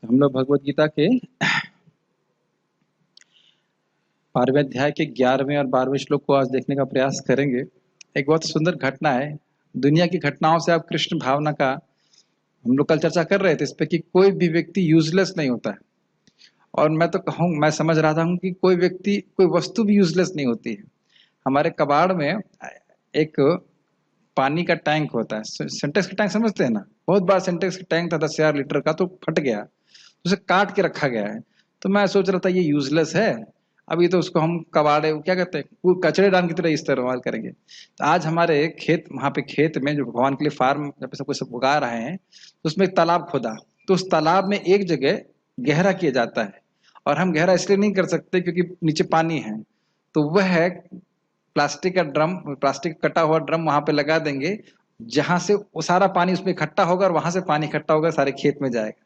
हम लोग भगवत गीता के 12वें अध्याय के 11वें और 12वें श्लोक को आज देखने का प्रयास करेंगे। एक बहुत सुंदर घटना है। दुनिया की घटनाओं से आप कृष्ण भावना का हम लोग कल चर्चा कर रहे थे इस पे कि कोई भी व्यक्ति यूजलेस नहीं होता है। और मैं तो कहूँ, मैं समझ रहा था कि कोई व्यक्ति, कोई वस्तु भी यूजलेस नहीं होती है। हमारे कबाड़ में एक पानी का टैंक होता है, सिंटेक्स का टैंक समझते हैं ना। बहुत बार सिंटेक्स का टैंक था 10,000 लीटर का, तो फट गया, उसे काट के रखा गया है। तो मैं सोच रहा था ये यूजलेस है, अभी तो उसको हम कबाड़े क्या कहते हैं, वो कचड़ेदान की तरह इस्तेमाल करेंगे। तो आज हमारे खेत, वहां पे खेत में जो भगवान के लिए फार्म जब सब कुछ उगा रहे हैं, तो उसमें एक तालाब खोदा। तो उस तालाब में एक जगह गहरा किया जाता है, और हम गहरा इसलिए नहीं कर सकते क्योंकि नीचे पानी है। तो वह है प्लास्टिक का ड्रम, प्लास्टिक कटा हुआ ड्रम वहां पे लगा देंगे, जहां से वो सारा पानी उसमें इकट्ठा होगा और वहां से पानी इकट्ठा होगा सारे खेत में जाएगा।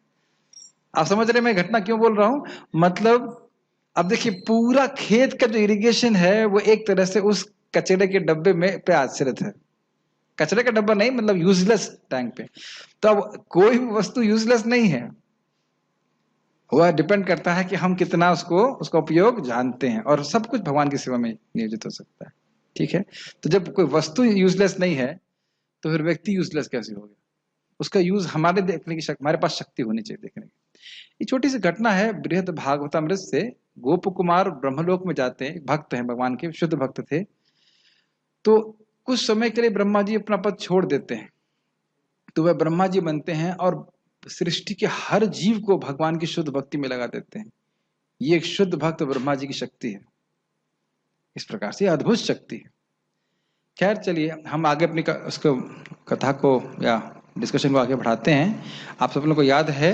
आप समझ रहे मैं घटना क्यों बोल रहा हूं? मतलब अब देखिए, पूरा खेत का जो इरिगेशन है वो एक तरह से उस कचरे के डब्बे में पे आश्रित है। कचरे का डब्बा नहीं, मतलब यूजलेस टैंक पे। तो अब कोई भी वस्तु यूजलेस नहीं है, वह डिपेंड करता है कि हम कितना उसको उसका उपयोग जानते हैं, और सब कुछ भगवान की सेवा में नियोजित हो सकता है। ठीक है। तो जब कोई वस्तु यूजलेस नहीं है, तो फिर व्यक्ति यूजलेस कैसे हो गया? उसका यूज हमारे देखने की शक्ति, हमारे पास शक्ति होनी चाहिए देखने की। ये छोटी सी घटना है बृहद भागवतामृत से। गोप कुमार ब्रह्मलोक में जाते हैं, भक्त हैं भगवान के, शुद्ध भक्त थे। तो कुछ समय के लिए ब्रह्मा जी अपना पद छोड़ देते हैं, तो वह ब्रह्मा जी बनते हैं और सृष्टि के हर जीव को भगवान की शुद्ध भक्ति में लगा देते हैं। ये एक शुद्ध भक्त ब्रह्मा जी की शक्ति है। इस प्रकार से अद्भुत शक्ति है। खैर चलिए, हम आगे अपनी उसको कथा को या डिस्कशन को आगे बढ़ाते हैं। आप सब लोगों को याद है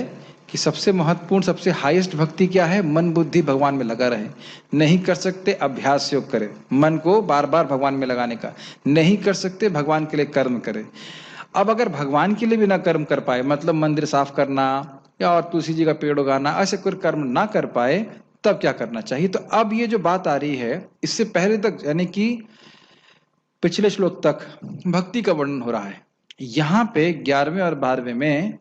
कि सबसे महत्वपूर्ण, सबसे हाईएस्ट भक्ति क्या है? मन बुद्धि भगवान में लगा रहे। नहीं कर सकते, अभ्यास योग करें, मन को बार बार भगवान में लगाने का। नहीं कर सकते, भगवान के लिए कर्म करें। अब अगर भगवान के लिए भी ना कर्म कर पाए, मतलब मंदिर साफ करना या और तुलसी जी का पेड़ उगाना, ऐसे कोई कर्म ना कर पाए, तब क्या करना चाहिए? तो अब ये जो बात आ रही है, इससे पहले तक यानी कि पिछले श्लोक तक भक्ति का वर्णन हो रहा है। यहाँ पे 11वें और 12वें में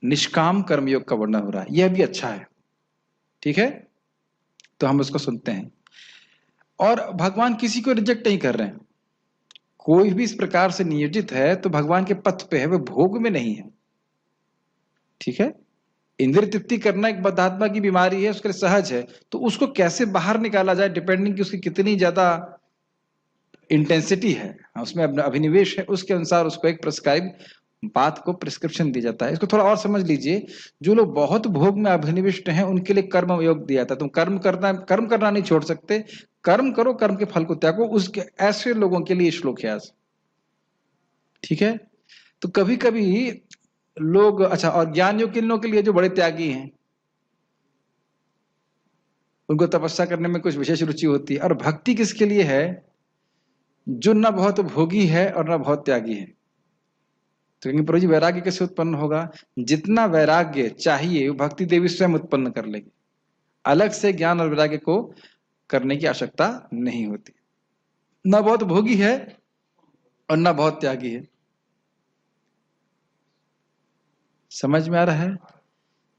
निष्काम कर्मयोग का वर्णन हो रहा है। यह भी अच्छा है। ठीक है, तो हम उसको सुनते हैं। और भगवान किसी को रिजेक्ट नहीं कर रहे हैं। कोई भी इस प्रकार से नियोजित है तो भगवान के पथ पे है, वह भोग में नहीं है। ठीक है। इंद्रिय तृप्ति करना एक बद्धात्मा की बीमारी है, उसके लिए सहज है। तो उसको कैसे बाहर निकाला जाए, डिपेंडिंग कि उसकी कितनी ज्यादा इंटेंसिटी है, उसमें अभिनिवेश है, उसके अनुसार उसको एक प्रिस्क्राइब बात को प्रिस्क्रिप्शन दी जाता है। इसको थोड़ा और समझ लीजिए। जो लोग बहुत भोग में अभिनिविष्ट हैं, उनके लिए कर्म योग दिया था। तुम कर्म करना नहीं छोड़ सकते, कर्म करो, कर्म के फल को त्यागो। उसके ऐसे लोगों के लिए श्लोक है आज। ठीक है। तो कभी कभी लोग, अच्छा, और ज्ञान योग किन लोगों के लिए जो बड़े त्यागी हैं, उनको तपस्या करने में कुछ विशेष रुचि होती है। और भक्ति किसके लिए है? जो न बहुत भोगी है और न बहुत त्यागी है। तो कहेंगे प्रभु जी वैराग्य कैसे उत्पन्न होगा? जितना वैराग्य चाहिए वो भक्ति देवी स्वयं उत्पन्न कर लेगी। अलग से ज्ञान और वैराग्य को करने की आवश्यकता नहीं होती। न बहुत भोगी है और न बहुत त्यागी है। समझ में आ रहा है?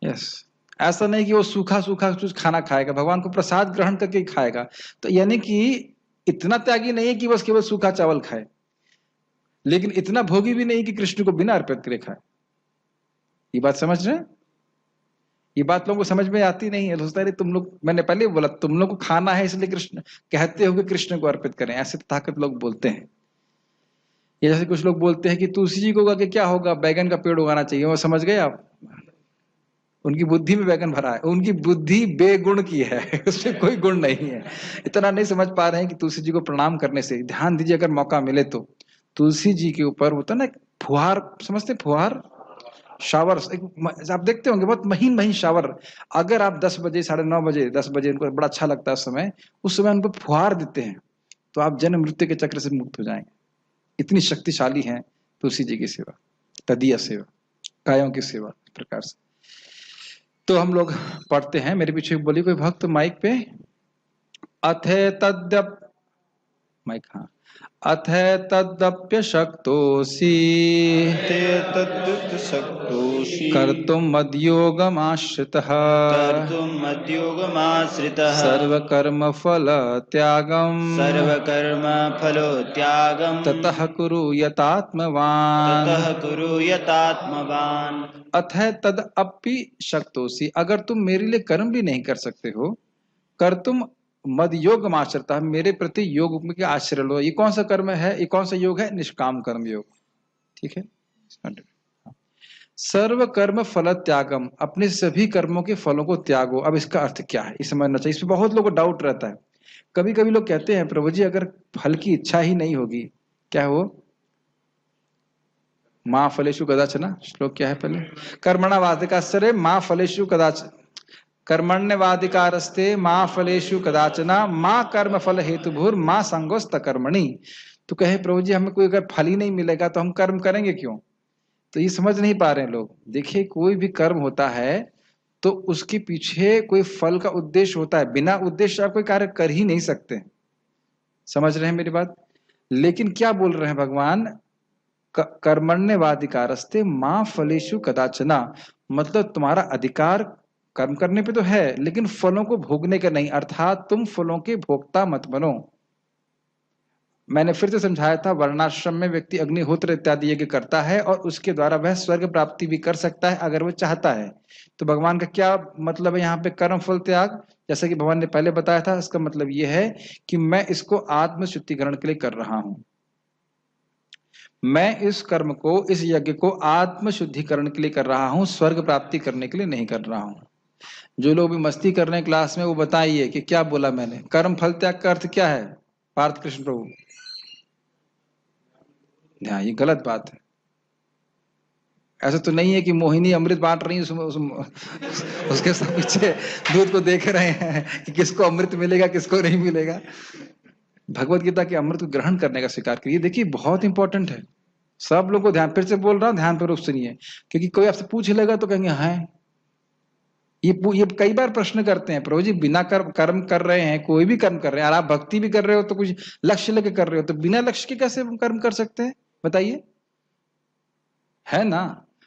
यस। ऐसा नहीं कि वो सूखा सूखा कुछ खाना खाएगा, भगवान को प्रसाद ग्रहण करके ही खाएगा। तो यानी कि इतना त्यागी नहीं है कि बस केवल सूखा चावल खाए, लेकिन इतना भोगी भी नहीं कि कृष्ण को बिना अर्पित करे खाए। ये बात समझ रहे हैं? ये बात लोगों को समझ में आती नहीं है। सोचता है तुम लोग, मैंने पहले बोला तुम लोग को खाना है इसलिए कृष्ण कहते हो कि कृष्ण को अर्पित करें, ऐसे ताकत लोग बोलते हैं। ये जैसे कुछ लोग बोलते हैं कि तुलसी जी को उगा के क्या होगा, बैगन का पेड़ उगाना चाहिए। वो समझ गए आप? उनकी बुद्धि में बैगन भरा है, उनकी बुद्धि बेगुण की है उसमें कोई गुण नहीं है। इतना नहीं समझ पा रहे हैं कि तुलसी जी को प्रणाम करने से, ध्यान दीजिए अगर मौका मिले तो, तुलसी जी के ऊपर होता ना फुहार, समझते फुहार, शावर, आप देखते होंगे बहुत महीन महीन शावर। अगर आप 10 बजे, 9:30 बजे, 10 बजे, उनको बड़ा अच्छा लगता है उस समय उनको फुहार देते हैं, तो आप जन्म मृत्यु के चक्र से मुक्त हो जाएंगे। इतनी शक्तिशाली है तुलसी जी की सेवा, तदीय सेवा, गायों की सेवा, इस प्रकार से। तो हम लोग पढ़ते हैं। मेरे पीछे बोली कोई भक्त माइक पे। अथे तद्यप, माइक, हाँ। अथ तदप्यशक्तोऽसि ते तद्युक्तशक्तोषि कर्तुं मद्योगमाश्रितः कर्तुं मद्योगमाश्रितः सर्वकर्मफलत्यागं सर्वकर्मफलोत्यागं ततः कुरु यतात्मवान्। ततः कुरु यतात्मवान्। अथ तदप्य शक्तोऽसि, अगर तुम मेरे लिए कर्म भी नहीं कर सकते हो, कर तुम मद योग आचरता, मेरे प्रति योग के आश्रय लो। ये कौन सा कर्म है, ये कौन सा योग है? निष्काम कर्म योग। ठीक है। सर्व कर्म फल त्यागम, अपने सभी कर्मों के फलों को त्यागो। अब इसका अर्थ क्या है ये समझना चाहिए, इसमें बहुत लोगों को डाउट रहता है। कभी कभी लोग कहते हैं प्रभु जी अगर फल की इच्छा ही नहीं होगी, क्या हो? माँ फलेषु कदाचन, श्लोक क्या है पहले? कर्मणावादिकाश्चर्य माँ फलेषु कदाचन, कर्मण्यवादिकारस्ते माँ फलेषु कदाचना माँ कर्म फल हेतु भूर माँ संगोस्त कर्मणि। तो कहे प्रभु जी हमें कोई अगर फल ही नहीं मिलेगा तो हम कर्म करेंगे क्यों? तो ये समझ नहीं पा रहे हैं लोग। देखिए कोई भी कर्म होता है तो उसके पीछे कोई फल का उद्देश्य होता है, बिना उद्देश्य आप कोई कार्य कर ही नहीं सकते। समझ रहे हैं मेरी बात? लेकिन क्या बोल रहे हैं भगवान? कर्मण्यवाधिकारस्ते माँ फलेषु कदाचना, मतलब तुम्हारा अधिकार कर्म करने पे तो है लेकिन फलों को भोगने का नहीं, अर्थात तुम फलों के भोक्ता मत बनो। मैंने फिर से समझाया था, वर्णाश्रम में व्यक्ति अग्निहोत्र इत्यादि यज्ञ करता है और उसके द्वारा वह स्वर्ग प्राप्ति भी कर सकता है अगर वो चाहता है। तो भगवान का क्या मतलब है यहाँ पे कर्म फल त्याग? जैसा कि भगवान ने पहले बताया था, इसका मतलब यह है कि मैं इसको आत्म शुद्धिकरण के लिए कर रहा हूं। मैं इस कर्म को, इस यज्ञ को आत्म शुद्धिकरण के लिए कर रहा हूं, स्वर्ग प्राप्ति करने के लिए नहीं कर रहा हूं। जो लोग भी मस्ती कर रहे हैं क्लास में वो बताइए कि क्या बोला मैंने? कर्म फल त्याग का अर्थ क्या है पार्थ कृष्ण प्रभु? हाँ, ये गलत बात है। ऐसा तो नहीं है कि मोहिनी अमृत बांट रही है उसके सब पीछे दूध को देख रहे हैं कि किसको अमृत मिलेगा किसको नहीं मिलेगा। भगवत गीता के अमृत को ग्रहण करने का स्वीकार करिए। देखिए बहुत इंपॉर्टेंट है। सब लोगों को ध्यान, फिर से बोल रहा हूं, ध्यान पूर्वक सुनिए, क्योंकि कोई आपसे पूछ लेगा तो कहेंगे हाँ, ये कई बार प्रश्न करते हैं, प्रभु जी बिना कर्म कर रहे हैं, कोई भी कर्म कर रहे हैं, और आप भक्ति भी कर रहे हो तो कुछ लक्ष्य लेके कर रहे हो, तो बिना लक्ष्य के कैसे कर्म कर सकते हैं बताइए? है ना?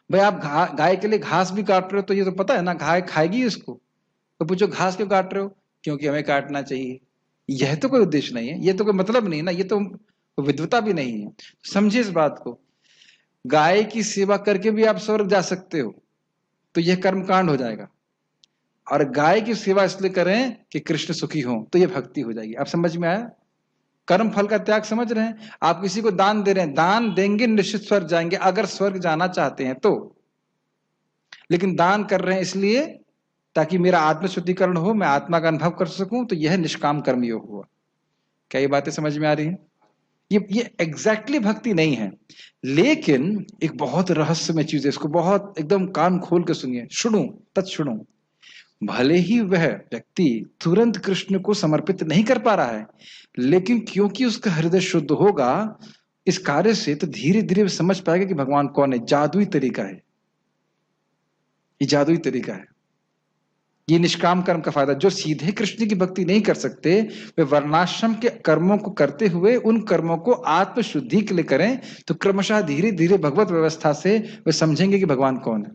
भाई आप गाय के लिए घास भी काट रहे हो तो ये तो पता है ना गाय खाएगी इसको, तो पूछो घास क्यों काट रहे हो? क्योंकि हमें काटना चाहिए। यह तो कोई उद्देश्य नहीं है, ये तो कोई मतलब नहीं ना, ये तो विद्वता भी नहीं है। समझिए इस बात को। गाय की सेवा करके भी आप स्वर्ग जा सकते हो, तो यह कर्म कांड हो जाएगा। और गाय की सेवा इसलिए करें कि कृष्ण सुखी हो, तो यह भक्ति हो जाएगी। आप समझ में आया? कर्म फल का त्याग समझ रहे हैं? आप किसी को दान दे रहे हैं, दान देंगे निश्चित स्वर्ग जाएंगे अगर स्वर्ग जाना चाहते हैं तो। लेकिन दान कर रहे हैं इसलिए ताकि मेरा आत्म शुद्धिकरण हो, मैं आत्मा का अनुभव कर सकूं, तो यह निष्काम कर्म योग हुआ। क्या ये बातें समझ में आ रही हैं? ये एग्जैक्टली भक्ति नहीं है, लेकिन एक बहुत रहस्यमय चीज है, इसको बहुत एकदम कान खोल के सुनिए, सुनो तत्सुनो। भले ही वह व्यक्ति तुरंत कृष्ण को समर्पित नहीं कर पा रहा है, लेकिन क्योंकि उसका हृदय शुद्ध होगा इस कार्य से, तो धीरे धीरे समझ पाएगा कि भगवान कौन है। जादुई तरीका है ये, जादुई तरीका है ये। निष्काम कर्म का फायदा, जो सीधे कृष्ण की भक्ति नहीं कर सकते वे वर्णाश्रम के कर्मों को करते हुए उन कर्मों को आत्म शुद्धि के लिए करें, तो क्रमशः धीरे धीरे भगवत व्यवस्था से वे समझेंगे कि भगवान कौन है।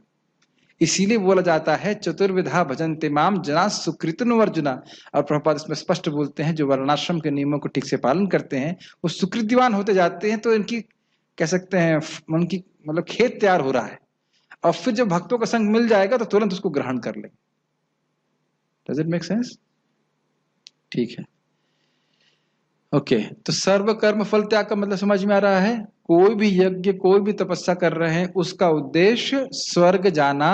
इसीलिए बोला जाता है चतुर्विधा भजन्ते माम जना सुकृतनु अर्जुना। और प्रभुपाद इसमें स्पष्ट बोलते हैं जो वर्णाश्रम के नियमों को ठीक से पालन करते हैं वो सुकृतिवान होते जाते हैं। तो इनकी कह सकते हैं उनकी मतलब खेत तैयार हो रहा है, और फिर जब भक्तों का संग मिल जाएगा तो तुरंत उसको ग्रहण कर ले। Does it make sense? ठीक है, ओके। तो सर्व कर्म फल त्याग का मतलब समझ में आ रहा है? कोई भी यज्ञ कोई भी तपस्या कर रहे हैं उसका उद्देश्य स्वर्ग जाना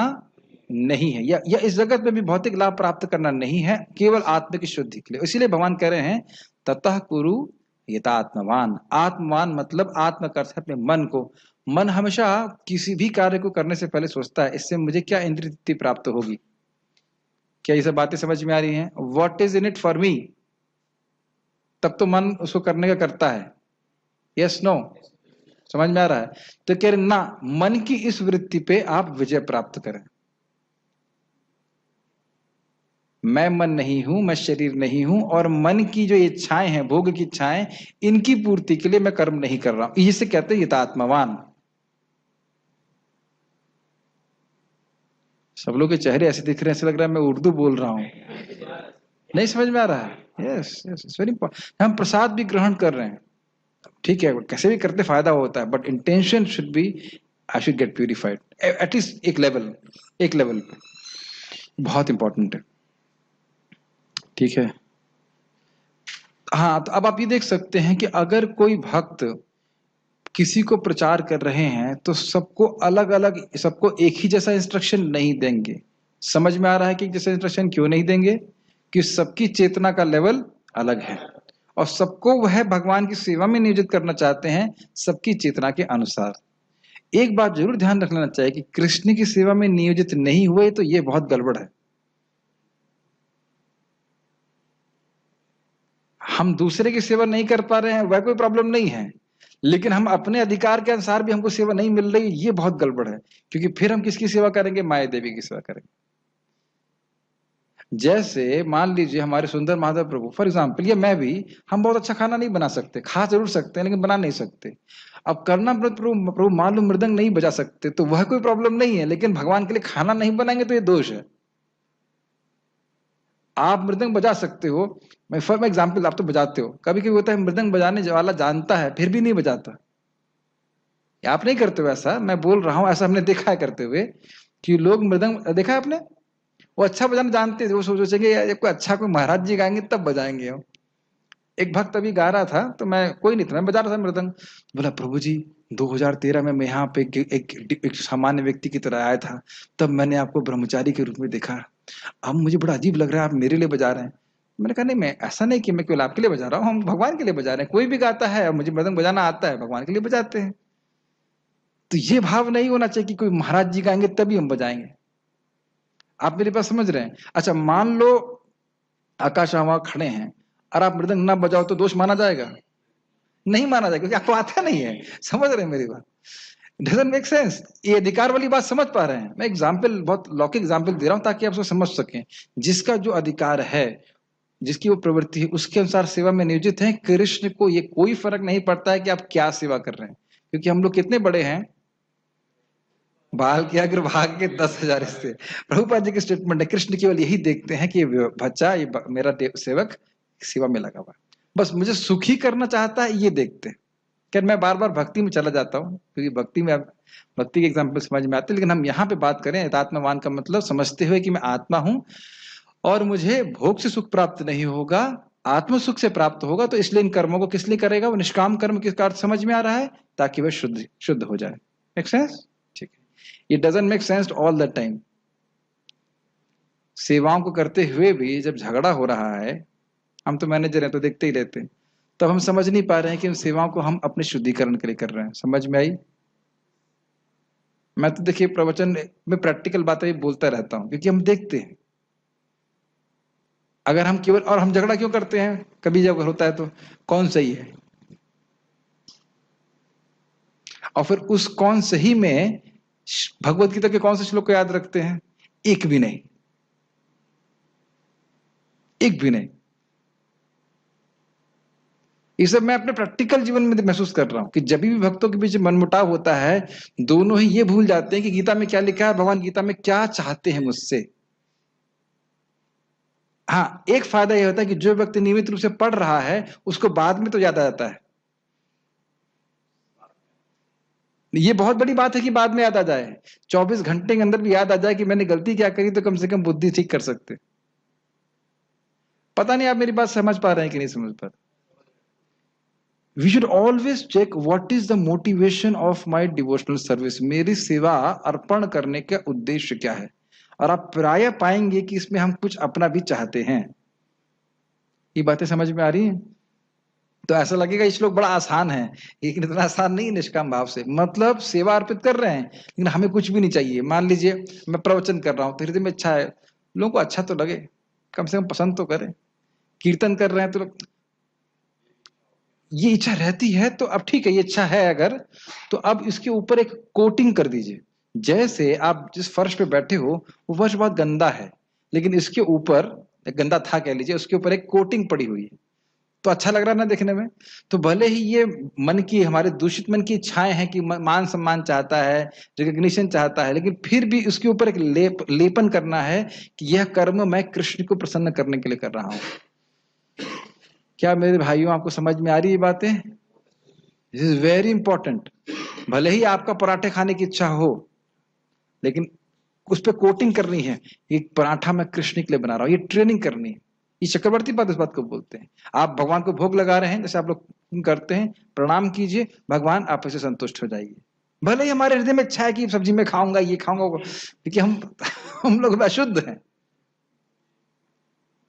नहीं है, या इस जगत में भी भौतिक लाभ प्राप्त करना नहीं है, केवल आत्म की शुद्धि के लिए। इसीलिए भगवान कह रहे हैं ततः कुरु यतात्मवान। आत्मवान मतलब आत्म का अर्थ है अपने मन को। मन हमेशा किसी भी कार्य को करने से पहले सोचता है इससे मुझे क्या इंद्रिय तृप्ति प्राप्त होगी। क्या ये सब बातें समझ में आ रही हैं? What is in it for me, तब तो मन उसको करने का करता है। Yes no? समझ में आ रहा है? तो कह रहे ना, मन की इस वृत्ति पे आप विजय प्राप्त करें। मैं मन नहीं हूं, मैं शरीर नहीं हूं, और मन की जो इच्छाएं हैं, भोग की इच्छाएं, इनकी पूर्ति के लिए मैं कर्म नहीं कर रहा हूं। इसे कहते हैं यथात्मवान। सब लोग के चेहरे ऐसे दिख रहे हैं, ऐसे लग रहा है मैं उर्दू बोल रहा हूं। नहीं समझ में आ रहा है? Yes yes, very important. हम प्रसाद भी ग्रहण कर रहे हैं, ठीक है, कैसे भी करते फायदा होता है, but intention should be I should get purified at least एक लेवल, एक लेवल पे। बहुत इंपॉर्टेंट है, ठीक है। हाँ, तो अब आप ये देख सकते हैं कि अगर कोई भक्त किसी को प्रचार कर रहे हैं तो सबको अलग अलग, सबको एक ही जैसा इंस्ट्रक्शन नहीं देंगे। समझ में आ रहा है कि जैसा इंस्ट्रक्शन क्यों नहीं देंगे? कि सबकी चेतना का लेवल अलग है और सबको वह भगवान की सेवा में नियोजित करना चाहते हैं सबकी चेतना के अनुसार। एक बात जरूर ध्यान रख लेना चाहिए कि कृष्ण की सेवा में नियोजित नहीं हुए तो ये बहुत गड़बड़ है। हम दूसरे की सेवा नहीं कर पा रहे हैं वह कोई प्रॉब्लम नहीं है, लेकिन हम अपने अधिकार के अनुसार भी हमको सेवा नहीं मिल रही, ये बहुत गड़बड़ है। क्योंकि फिर हम किसकी सेवा करेंगे? माया देवी की सेवा करेंगे। जैसे मान लीजिए हमारे सुंदर माधव प्रभु फॉर एग्जाम्पल, या मैं भी, हम बहुत अच्छा खाना नहीं बना सकते, खा जरूर सकते हैं लेकिन बना नहीं सकते। अब करना प्रभु प्रभु मान लो मृदंग नहीं बजा सकते तो वह कोई प्रॉब्लम नहीं है, लेकिन भगवान के लिए खाना नहीं बनाएंगे तो ये दोष है। आप मृदंग बजा सकते हो, मैं फॉर एग्जाम्पल, आप तो बजाते हो, कभी कभी होता है मृदंग बजाने वाला जानता है फिर भी नहीं बजाता। आप नहीं करते हो ऐसा, मैं बोल रहा हूं, ऐसा हमने देखा है करते हुए कि लोग मृदंग, देखा है आपने, वो अच्छा बजाना जानते थे, वो सोचेंगे यार कोई अच्छा, कोई महाराज जी गाएंगे तब बजाएंगे हम। एक भक्त अभी गा रहा था तो मैं, कोई नहीं था, मैं बजा रहा था मृदंग। बोला प्रभु जी 2013 में मैं यहाँ पे एक सामान्य व्यक्ति की तरह आया था, तब मैंने आपको ब्रह्मचारी के रूप में देखा, अब मुझे बड़ा अजीब लग रहा है आप मेरे लिए बजा रहे हैं। मैंने कहा नहीं, मैं ऐसा नहीं कि मैं केवल आपके लिए बजा रहा हूँ, हम भगवान के लिए बजा रहे हैं। कोई भी गाता है, मुझे मृदंग बजाना आता है, भगवान के लिए बजाते हैं। तो ये भाव नहीं होना चाहिए कि कोई महाराज जी गाएंगे तभी हम बजाएंगे। आप मेरी बात समझ रहे हैं? अच्छा, मान लो आकाश वहां खड़े हैं और आप मृदंग ना बजाओ तो दोष माना जाएगा? नहीं माना जाएगा, क्योंकि आपको आता नहीं है। समझ रहे हैं मेरी बात? Doesn't make sense. ये अधिकार वाली बात समझ पा रहे हैं? मैं एग्जाम्पल, बहुत लौकिक एग्जाम्पल दे रहा हूं ताकि आप उसको समझ सकें। जिसका जो अधिकार है, जिसकी वो प्रवृत्ति है, उसके अनुसार सेवा में नियोजित है। कृष्ण को ये कोई फर्क नहीं पड़ता है कि आप क्या सेवा कर रहे हैं, क्योंकि हम लोग कितने बड़े हैं, बाल के अगर भाग के 10,000 हिस्से। प्रभुपाद जी की स्टेटमेंट है, कृष्ण केवल यही देखते हैं कि ये बच्चा, ये मेरा सेवक सेवा में लगा हुआ, बस मुझे सुखी करना चाहता है, ये देखते हैं। क्या मैं बार बार भक्ति में चला जाता हूँ, क्योंकि भक्ति में भक्ति के एग्जाम्पल समझ में आते हैं, लेकिन हम यहाँ पे बात करें एकात्मवान का मतलब समझते हुए कि मैं आत्मा हूं और मुझे भोग से सुख प्राप्त नहीं होगा, आत्म सुख से प्राप्त होगा। तो इसलिए इन कर्मों को किस लिए करेगा? वो निष्काम कर्म किसका अर्थ समझ में आ रहा है? ताकि वह शुद्ध शुद्ध हो जाए। Make sense? ठीक है। ये doesn't make sense all the time. सेवाओं को करते हुए भी जब झगड़ा हो रहा है, हम तो मैनेजर हैं तो देखते ही रहते हैं, तब हम समझ नहीं पा रहे हैं कि उन सेवाओं को हम अपने शुद्धिकरण के लिए कर रहे हैं। समझ में आई? मैं तो देखिए प्रवचन में प्रैक्टिकल बातें बोलता रहता हूं, क्योंकि हम देखते हैं। अगर हम केवल, और हम झगड़ा क्यों करते हैं कभी जब होता है तो, कौन सही है, और फिर उस कौन सही में भगवत गीता के कौन से श्लोक को याद रखते हैं? एक भी नहीं, एक भी नहीं। ये सब मैं अपने प्रैक्टिकल जीवन में महसूस कर रहा हूं कि जब भी भक्तों के बीच मनमुटाव होता है, दोनों ही ये भूल जाते हैं कि गीता में क्या लिखा है, भगवान गीता में क्या चाहते हैं मुझसे। हाँ, एक फायदा यह होता है कि जो व्यक्ति नियमित रूप से पढ़ रहा है उसको बाद में तो याद आ जाता है। ये बहुत बड़ी बात है कि बाद में याद आ जाए। 24 घंटे के अंदर भी याद आ जाए कि मैंने गलती क्या करी, तो कम से कम बुद्धि ठीक कर सकते। पता नहीं आप मेरी बात समझ पा रहे हैं कि नहीं समझ पा रहे? We should always check what is the motivation of my devotional service. मेरी सेवा अर्पण करने का उद्देश्य क्या है? और आप प्राय पाएंगे कि इसमें हम कुछ अपना भी चाहते हैं। ये बातें समझ में आ रही हैं? तो ऐसा लगेगा ये श्लोक बड़ा आसान है, लेकिन इतना आसान नहीं है। निष्काम भाव से मतलब सेवा अर्पित कर रहे हैं लेकिन हमें कुछ भी नहीं चाहिए। मान लीजिए मैं प्रवचन कर रहा हूँ तो हृदय में इच्छा है लोगों को अच्छा तो लगे, कम से कम पसंद तो करें। कीर्तन कर रहे हैं तो ये इच्छा रहती है, तो अब ठीक है, ये इच्छा है अगर, तो अब इसके ऊपर एक कोटिंग कर दीजिए। जैसे आप जिस फर्श पे बैठे हो वो फर्श बहुत गंदा है, लेकिन इसके ऊपर गंदा था कह लीजिए, उसके ऊपर एक कोटिंग पड़ी हुई है, तो अच्छा लग रहा है ना देखने में। तो भले ही ये मन की, हमारे दूषित मन की इच्छाएं हैं कि मान सम्मान चाहता है, रिकग्निशन चाहता है, लेकिन फिर भी उसके ऊपर एक लेपन करना है कि यह कर्म मैं कृष्ण को प्रसन्न करने के लिए कर रहा हूं। क्या मेरे भाइयों आपको समझ में आ रही है बातें? This is very important. भले ही आपका पराठे खाने की इच्छा हो, लेकिन उस पर कोटिंग करनी है, ये पराठा मैं कृष्ण के लिए बना रहा हूं, ये ट्रेनिंग करनी है। ये चक्रवर्ती बात इस बात को बोलते हैं। आप भगवान को भोग लगा रहे हैं, जैसे आप लोग करते हैं, प्रणाम कीजिए, भगवान आप इससे संतुष्ट हो जाइए। भले ही हमारे हृदय में इच्छा है कि सब्जी में खाऊंगा, ये खाऊंगा, क्योंकि हम लोग अशुद्ध हैं।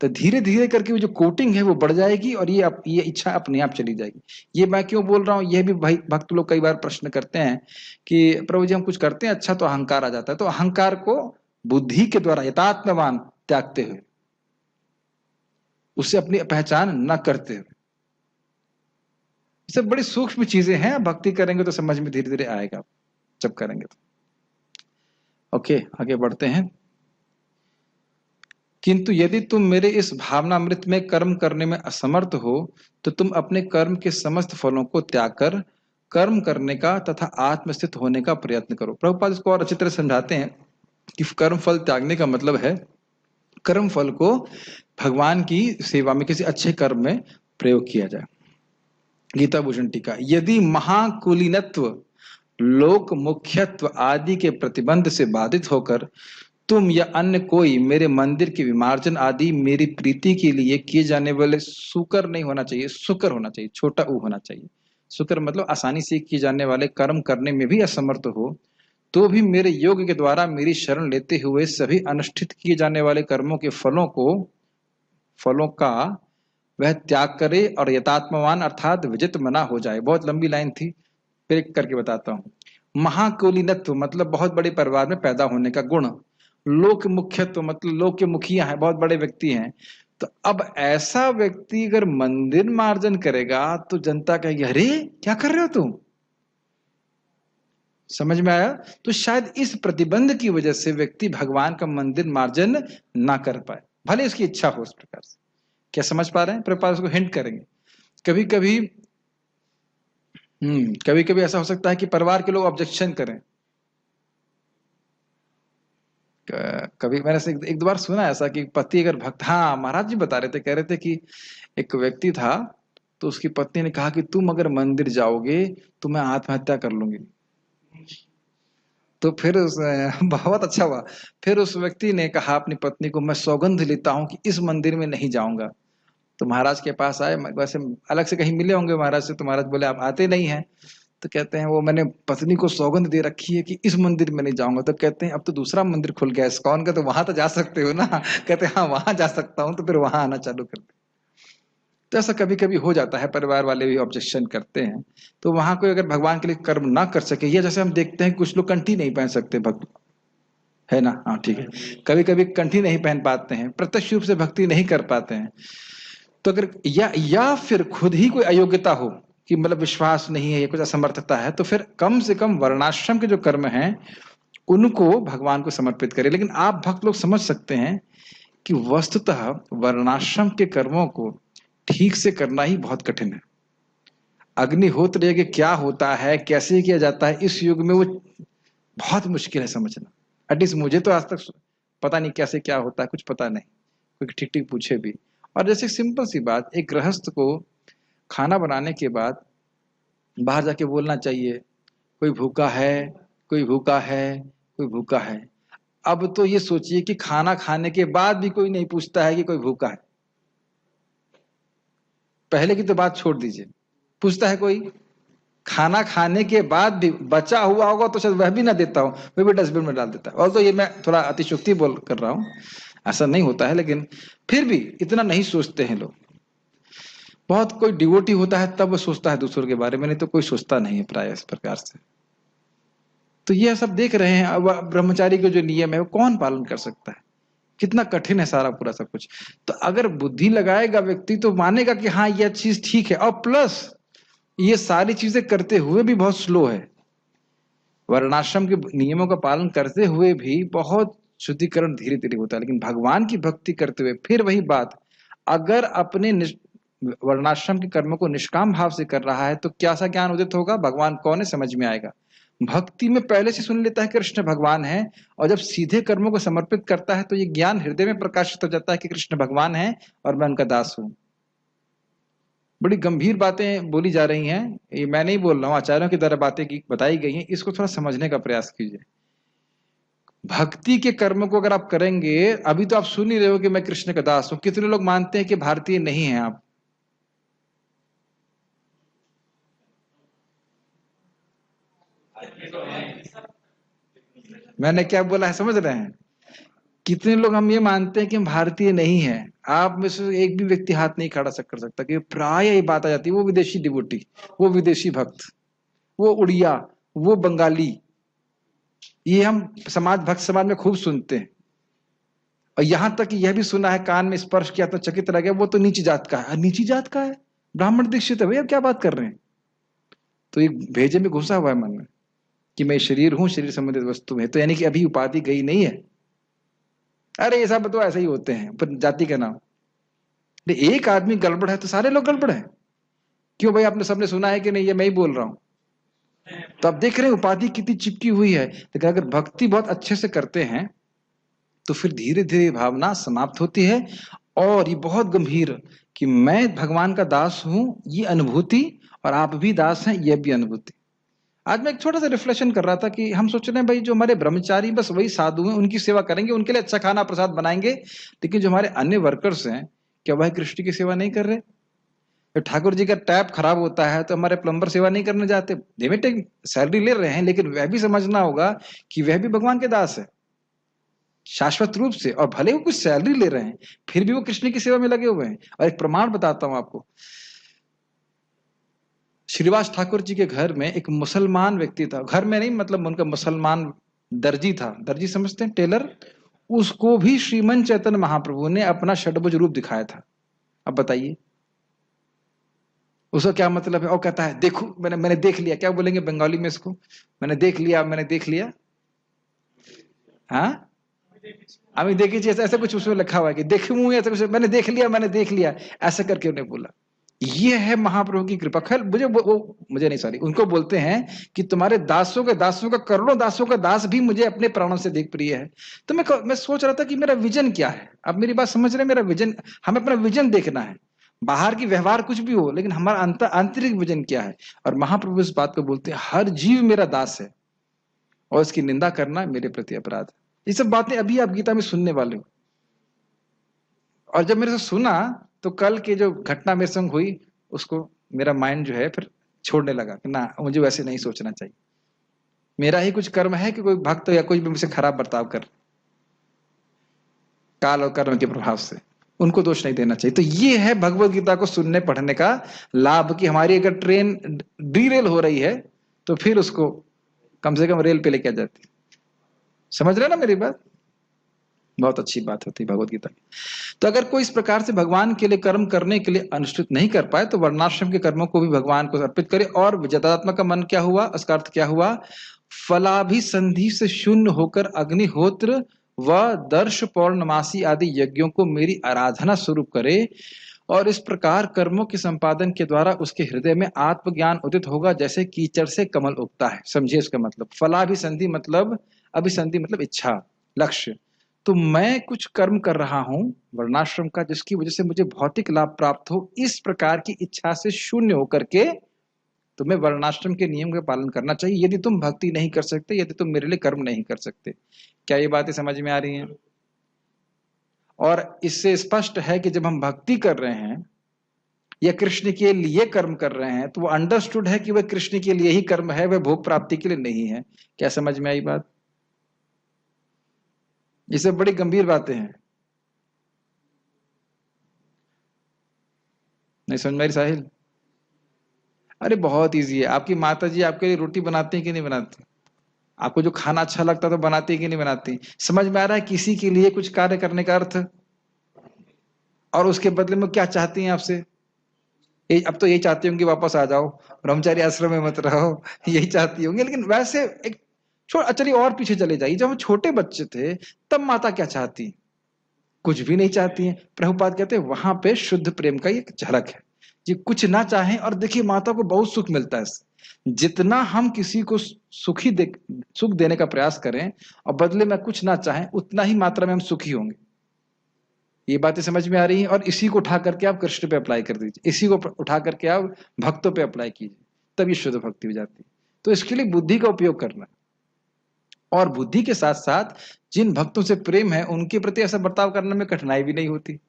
तो धीरे धीरे करके वो जो कोटिंग है वो बढ़ जाएगी और ये इच्छा अपने आप चली जाएगी। ये मैं क्यों बोल रहा हूँ, ये भी भाई भक्त लोग कई बार प्रश्न करते हैं कि प्रभु जी हम कुछ करते हैं अच्छा तो अहंकार आ जाता है। तो अहंकार को बुद्धि के द्वारा यथात्मवान त्यागते हुए, उससे अपनी पहचान न करते हुए, सब बड़ी सूक्ष्म चीजें हैं। भक्ति करेंगे तो समझ में धीरे धीरे आएगा जब करेंगे तो। ओके, आगे बढ़ते हैं। किंतु यदि तुम मेरे इस भावनामृत में कर्म करने में असमर्थ हो तो तुम अपने कर्म के समस्त फलों को त्याग कर कर्म करने का तथा आत्मस्थित होने का प्रयत्न करो। प्रभुपाद इसको और अच्छी तरह समझाते हैं कि कर्म फल त्यागने का मतलब है कर्म फल को भगवान की सेवा में, किसी अच्छे कर्म में प्रयोग किया जाए। गीता भूषण टीका। यदि महाकुलीनत्व, लोक मुख्यत्व आदि के प्रतिबंध से बाधित होकर तुम या अन्य कोई मेरे मंदिर के विमार्जन आदि मेरी प्रीति के लिए किए जाने वाले सुकर नहीं होना चाहिए, सुकर होना चाहिए, छोटा ऊ होना चाहिए। सुकर मतलब आसानी से किए जाने वाले कर्म करने में भी असमर्थ हो तो भी मेरे योग के द्वारा मेरी शरण लेते हुए सभी अनुष्ठित किए जाने वाले कर्मों के फलों का वह त्याग करे और यथात्मवान अर्थात विजित मना हो जाए। बहुत लंबी लाइन थी, फिर एक करके बताता हूँ। महाकुलीनत्व मतलब बहुत बड़े परिवार में पैदा होने का गुण। लोक मुख्यत्व मतलब लोक के मुखिया हैं, बहुत बड़े व्यक्ति हैं। तो अब ऐसा व्यक्ति अगर मंदिर मार्जन करेगा तो जनता कहेगी अरे क्या कर रहे हो तुम। समझ में आया? तो शायद इस प्रतिबंध की वजह से व्यक्ति भगवान का मंदिर मार्जन ना कर पाए, भले उसकी इच्छा हो। उस प्रकार से क्या समझ पा रहे हैं? प्रभुपाद उसको हिंट करेंगे। कभी कभी ऐसा हो सकता है कि परिवार के लोग ऑब्जेक्शन करें। कभी मैंने एक दो बार सुना ऐसा कि पति अगर भक्त, हाँ महाराज जी बता रहे थे, कह रहे थे कि एक व्यक्ति था तो उसकी पत्नी ने कहा कि तुम अगर मंदिर जाओगे तो मैं आत्महत्या कर लूंगी। तो फिर बहुत अच्छा हुआ, फिर उस व्यक्ति ने कहा अपनी पत्नी को मैं सौगंध लेता हूं कि इस मंदिर में नहीं जाऊंगा। तो महाराज के पास आए, वैसे अलग से कहीं मिले होंगे महाराज से, तो महाराज बोले आप आते नहीं हैं। तो कहते हैं वो मैंने पत्नी को सौगंध दे रखी है कि इस मंदिर में नहीं जाऊंगा। तो कहते हैं अब तो दूसरा मंदिर खुल गया इस्कॉन का, तो वहां तो जा सकते हो ना। कहते हैं हाँ वहां जा सकता हूँ। तो फिर वहां आना चालू करते। तो ऐसा कभी कभी हो जाता है, परिवार वाले भी ऑब्जेक्शन करते हैं। तो वहां कोई अगर भगवान के लिए कर्म ना कर सके, या जैसे हम देखते हैं कुछ लोग कंठी नहीं पहन सकते भक्त, है ना, हाँ ठीक है, कभी कभी कंठी नहीं पहन पाते हैं, प्रत्यक्ष रूप से भक्ति नहीं कर पाते हैं। तो अगर या फिर खुद ही कोई अयोग्यता हो कि मतलब विश्वास नहीं है, कुछ असमर्थता है, तो फिर कम से कम वर्णाश्रम के जो कर्म हैं उनको भगवान को समर्पित करें। लेकिन आप भक्त लोग समझ सकते हैं कि वस्तुतः वर्णाश्रम के कर्मों को ठीक से करना ही बहुत कठिन है। अग्निहोत्र यज्ञ क्या होता है, कैसे किया जाता है, इस युग में वो बहुत मुश्किल है समझना। एटलीस्ट मुझे तो आज तक पता नहीं कैसे क्या होता है, कुछ पता नहीं, कोई ठीक ठीक पूछे भी। और जैसे सिंपल सी बात, एक गृहस्थ को खाना बनाने के बाद बाहर जाके बोलना चाहिए कोई भूखा है, कोई भूखा है, कोई भूखा है। अब तो ये सोचिए कि खाना खाने के बाद भी कोई नहीं पूछता है कि कोई भूखा है। पहले की तो बात छोड़ दीजिए, पूछता है कोई? खाना खाने के बाद भी बचा हुआ होगा तो शायद वह भी ना देता हूं, वह भी डस्टबिन में डाल देता है। और तो ये मैं थोड़ा अतिशयोक्ति बोल कर रहा हूं, ऐसा नहीं होता है, लेकिन फिर भी इतना नहीं सोचते हैं लोग। बहुत कोई डिवोटी होता है तब वो सोचता है दूसरों के बारे में, नहीं तो कोई सोचता नहीं है प्राय इस प्रकार से। तो ये सब देख रहे हैं। अब ब्रह्मचारी का जो नियम है वो कौन पालन कर सकता है, कितना कठिन है सारा पूरा सब कुछ। तो अगर बुद्धि लगाएगा व्यक्ति तो मानेगा कि हाँ यह चीज ठीक है, और प्लस ये सारी चीजें करते हुए भी बहुत स्लो है। वर्णाश्रम के नियमों का पालन करते हुए भी बहुत शुद्धिकरण धीरे धीरे होता है। लेकिन भगवान की भक्ति करते हुए फिर वही बात, अगर अपने वर्णाश्रम के कर्मों को निष्काम भाव से कर रहा है तो क्या सा ज्ञान उदित होगा, भगवान कौन है समझ में आएगा। भक्ति में पहले से सुन लेता है कृष्ण भगवान है, और जब सीधे कर्मों को समर्पित करता है तो ये ज्ञान हृदय में प्रकाशित हो जाता है कि कृष्ण भगवान है और मैं उनका दास हूं। बड़ी गंभीर बातें बोली जा रही हैं, ये मैं नहीं बोल रहा हूं, आचार्यों की द्वारा बातें की बताई गई हैं, इसको थोड़ा समझने का प्रयास कीजिए। भक्ति के कर्म को अगर आप करेंगे, अभी तो आप सुन ही रहे हो कि मैं कृष्ण का दास हूं, कितने लोग मानते हैं कि भारतीय नहीं है आप? मैंने क्या बोला है समझ रहे हैं? कितने लोग हम ये मानते हैं कि हम भारतीय नहीं है? आप में से एक भी व्यक्ति हाथ नहीं खड़ा कर सकता कि प्राय ये बात आ जाती है, वो विदेशी डिवोटी, वो विदेशी भक्त, वो उड़िया, वो बंगाली, ये हम समाज भक्त समाज में खूब सुनते हैं। और यहां तक यह भी सुना है, कान में स्पर्श किया तो चकित रह गया, वो तो नीची जात का है। नीची जात का है? ब्राह्मण दीक्षित है भैया, क्या बात कर रहे हैं? तो एक भेजे में घुसा हुआ है मन में कि मैं शरीर हूं, शरीर संबंधित वस्तु में, तो यानी कि अभी उपाधि गई नहीं है। अरे ये सब तो ऐसे ही होते हैं पर जाति का नाम। एक आदमी गड़बड़ है तो सारे लोग गड़बड़ है क्यों भाई? आपने सबने सुना है कि नहीं? ये मैं ही बोल रहा हूं। तो आप देख रहे हैं उपाधि कितनी चिपकी हुई है। लेकिन अगर भक्ति बहुत अच्छे से करते हैं तो फिर धीरे धीरे भावना समाप्त होती है, और ये बहुत गंभीर कि मैं भगवान का दास हूं, ये अनुभूति, और आप भी दास हैं, ये भी अनुभूति। आज मैं एक छोटा सा रिफ्लेक्शन कर रहा था कि हम सोच रहे हैं भाई जो हमारे ब्रह्मचारी बस वही साधु हैं, उनकी सेवा करेंगे, उनके लिए अच्छा खाना प्रसाद बनाएंगे, लेकिन जो हमारे अन्य वर्कर्स हैं क्या वह कृष्ण की सेवा नहीं कर रहे? तो ठाकुर जी का टैप खराब होता है तो हमारे प्लम्बर सेवा नहीं करने जाते? डेबिट सैलरी ले रहे हैं, लेकिन वह भी समझना होगा कि वह भी भगवान के दास है शाश्वत रूप से, और भले वो कुछ सैलरी ले रहे हैं फिर भी वो कृष्ण की सेवा में लगे हुए हैं। और एक प्रमाण बताता हूं आपको, श्रीवास ठाकुर जी के घर में एक मुसलमान व्यक्ति था, घर में नहीं मतलब उनका मुसलमान दर्जी था, दर्जी समझते हैं, टेलर। उसको भी श्रीमन चैतन्य महाप्रभु ने अपना षड्भुज रूप दिखाया था। अब बताइए उसका क्या मतलब है? और कहता है देखो मैंने देख लिया, क्या बोलेंगे बंगाली में इसको? मैंने देख लिया, मैंने देख लिया। हाँ, अभी देखिए ऐसा कुछ उसमें लिखा हुआ है कि देखूं, ऐसा कुछ, मैंने देख लिया, मैंने देख लिया, ऐसा करके उन्हें बोला। ये है महाप्रभु की कृपा। खैर मुझे नहीं, सॉरी, उनको बोलते हैं कि तुम्हारे दासों का करोड़ों दासों का दास भी मुझे अपने प्राणों से देख प्रिय है। तो मैं सोच रहा था कि मेरा विजन क्या है। अब मेरी बात समझ रहे हैं? मेरा विजन, हमें अपना विजन देखना है। बाहर की व्यवहार कुछ भी हो, लेकिन हमारा आंतरिक विजन क्या है? और महाप्रभु इस बात को बोलते हैं, हर जीव मेरा दास है और इसकी निंदा करना मेरे प्रति अपराध है। ये सब बातें अभी आप गीता में सुनने वाले हो। और जब मेरे से सुना तो कल की जो घटना मेरे संग हुई, उसको मेरा माइंड जो है फिर छोड़ने लगा कि ना, मुझे वैसे नहीं सोचना चाहिए। मेरा ही कुछ कर्म है कि कोई भक्त या कोई भी मुझसे खराब बर्ताव कर, काल और कर्म के प्रभाव से, उनको दोष नहीं देना चाहिए। तो ये है भगवत गीता को सुनने पढ़ने का लाभ, कि हमारी अगर ट्रेन डीरेल हो रही है तो फिर उसको कम से कम रेल पे लेके आ जाती। समझ रहे ना मेरी बात? बहुत अच्छी बात होती है भगवत गीता की। तो अगर कोई इस प्रकार से भगवान के लिए कर्म करने के लिए अनुष्ठित नहीं कर पाए तो वर्णाश्रम के कर्मों को भी भगवान को अर्पित करे। और विजयात्मा का मन क्या हुआ, उसका अर्थ क्या हुआ? फलाभिसंधि से शून्य होकर अग्निहोत्र व दर्श पौर्णमासी आदि यज्ञों को मेरी आराधना स्वरूप करे, और इस प्रकार कर्मों के संपादन के द्वारा उसके हृदय में आत्मज्ञान उदित होगा, जैसे कीचड़ से कमल उगता है। समझिए इसका मतलब। फलाभिसंधि मतलब, अभिसंधि मतलब इच्छा, लक्ष्य। तो मैं कुछ कर्म कर रहा हूं वर्णाश्रम का, जिसकी वजह से मुझे भौतिक लाभ प्राप्त हो, इस प्रकार की इच्छा से शून्य होकर के तुम्हें वर्णाश्रम के नियम का पालन करना चाहिए, यदि तुम भक्ति नहीं कर सकते, यदि तुम मेरे लिए कर्म नहीं कर सकते। क्या ये बातें समझ में आ रही हैं? और इससे स्पष्ट है कि जब हम भक्ति कर रहे हैं या कृष्ण के लिए कर्म कर रहे हैं तो वो अंडरस्टूड है कि वह कृष्ण के लिए ही कर्म है, वह भोग प्राप्ति के लिए नहीं है। क्या समझ में आई बात? ये सब बड़ी गंभीर बातें हैं। नहीं समझ में आई साहिल? अरे बहुत इजी है। आपकी माता जी आपके लिए रोटी बनाती है कि नहीं बनाती? आपको जो खाना अच्छा लगता है तो बनाती है कि नहीं बनाती? समझ में आ रहा है किसी के लिए कुछ कार्य करने का अर्थ? और उसके बदले में क्या चाहती हैं आपसे? अब तो यही चाहती होंगी वापस आ जाओ, ब्रह्मचारी आश्रम में मत रहो, यही चाहती होंगी। लेकिन वैसे एक चलिए और पीछे चले जाइए, जब हम छोटे बच्चे थे तब माता क्या चाहती? कुछ भी नहीं चाहती हैं। प्रभुपाद कहते हैं वहां पे शुद्ध प्रेम का एक झलक है जी, कुछ ना चाहें। और देखिए माता को बहुत सुख मिलता है इससे। जितना हम किसी को सुख देने का प्रयास करें और बदले में कुछ ना चाहें, उतना ही मात्रा में हम सुखी होंगे। ये बातें समझ में आ रही हैं? और इसी को उठा करके आप कृष्ण पे अप्लाई कर दीजिए, इसी को उठा करके आप भक्तों पे अप्लाई कीजिए, तब ये शुद्ध भक्ति हो जाती है। तो इसके लिए बुद्धि का उपयोग करना, और बुद्धि के साथ साथ जिन भक्तों से प्रेम है उनके प्रति ऐसा बर्ताव करने में कठिनाई भी नहीं होती।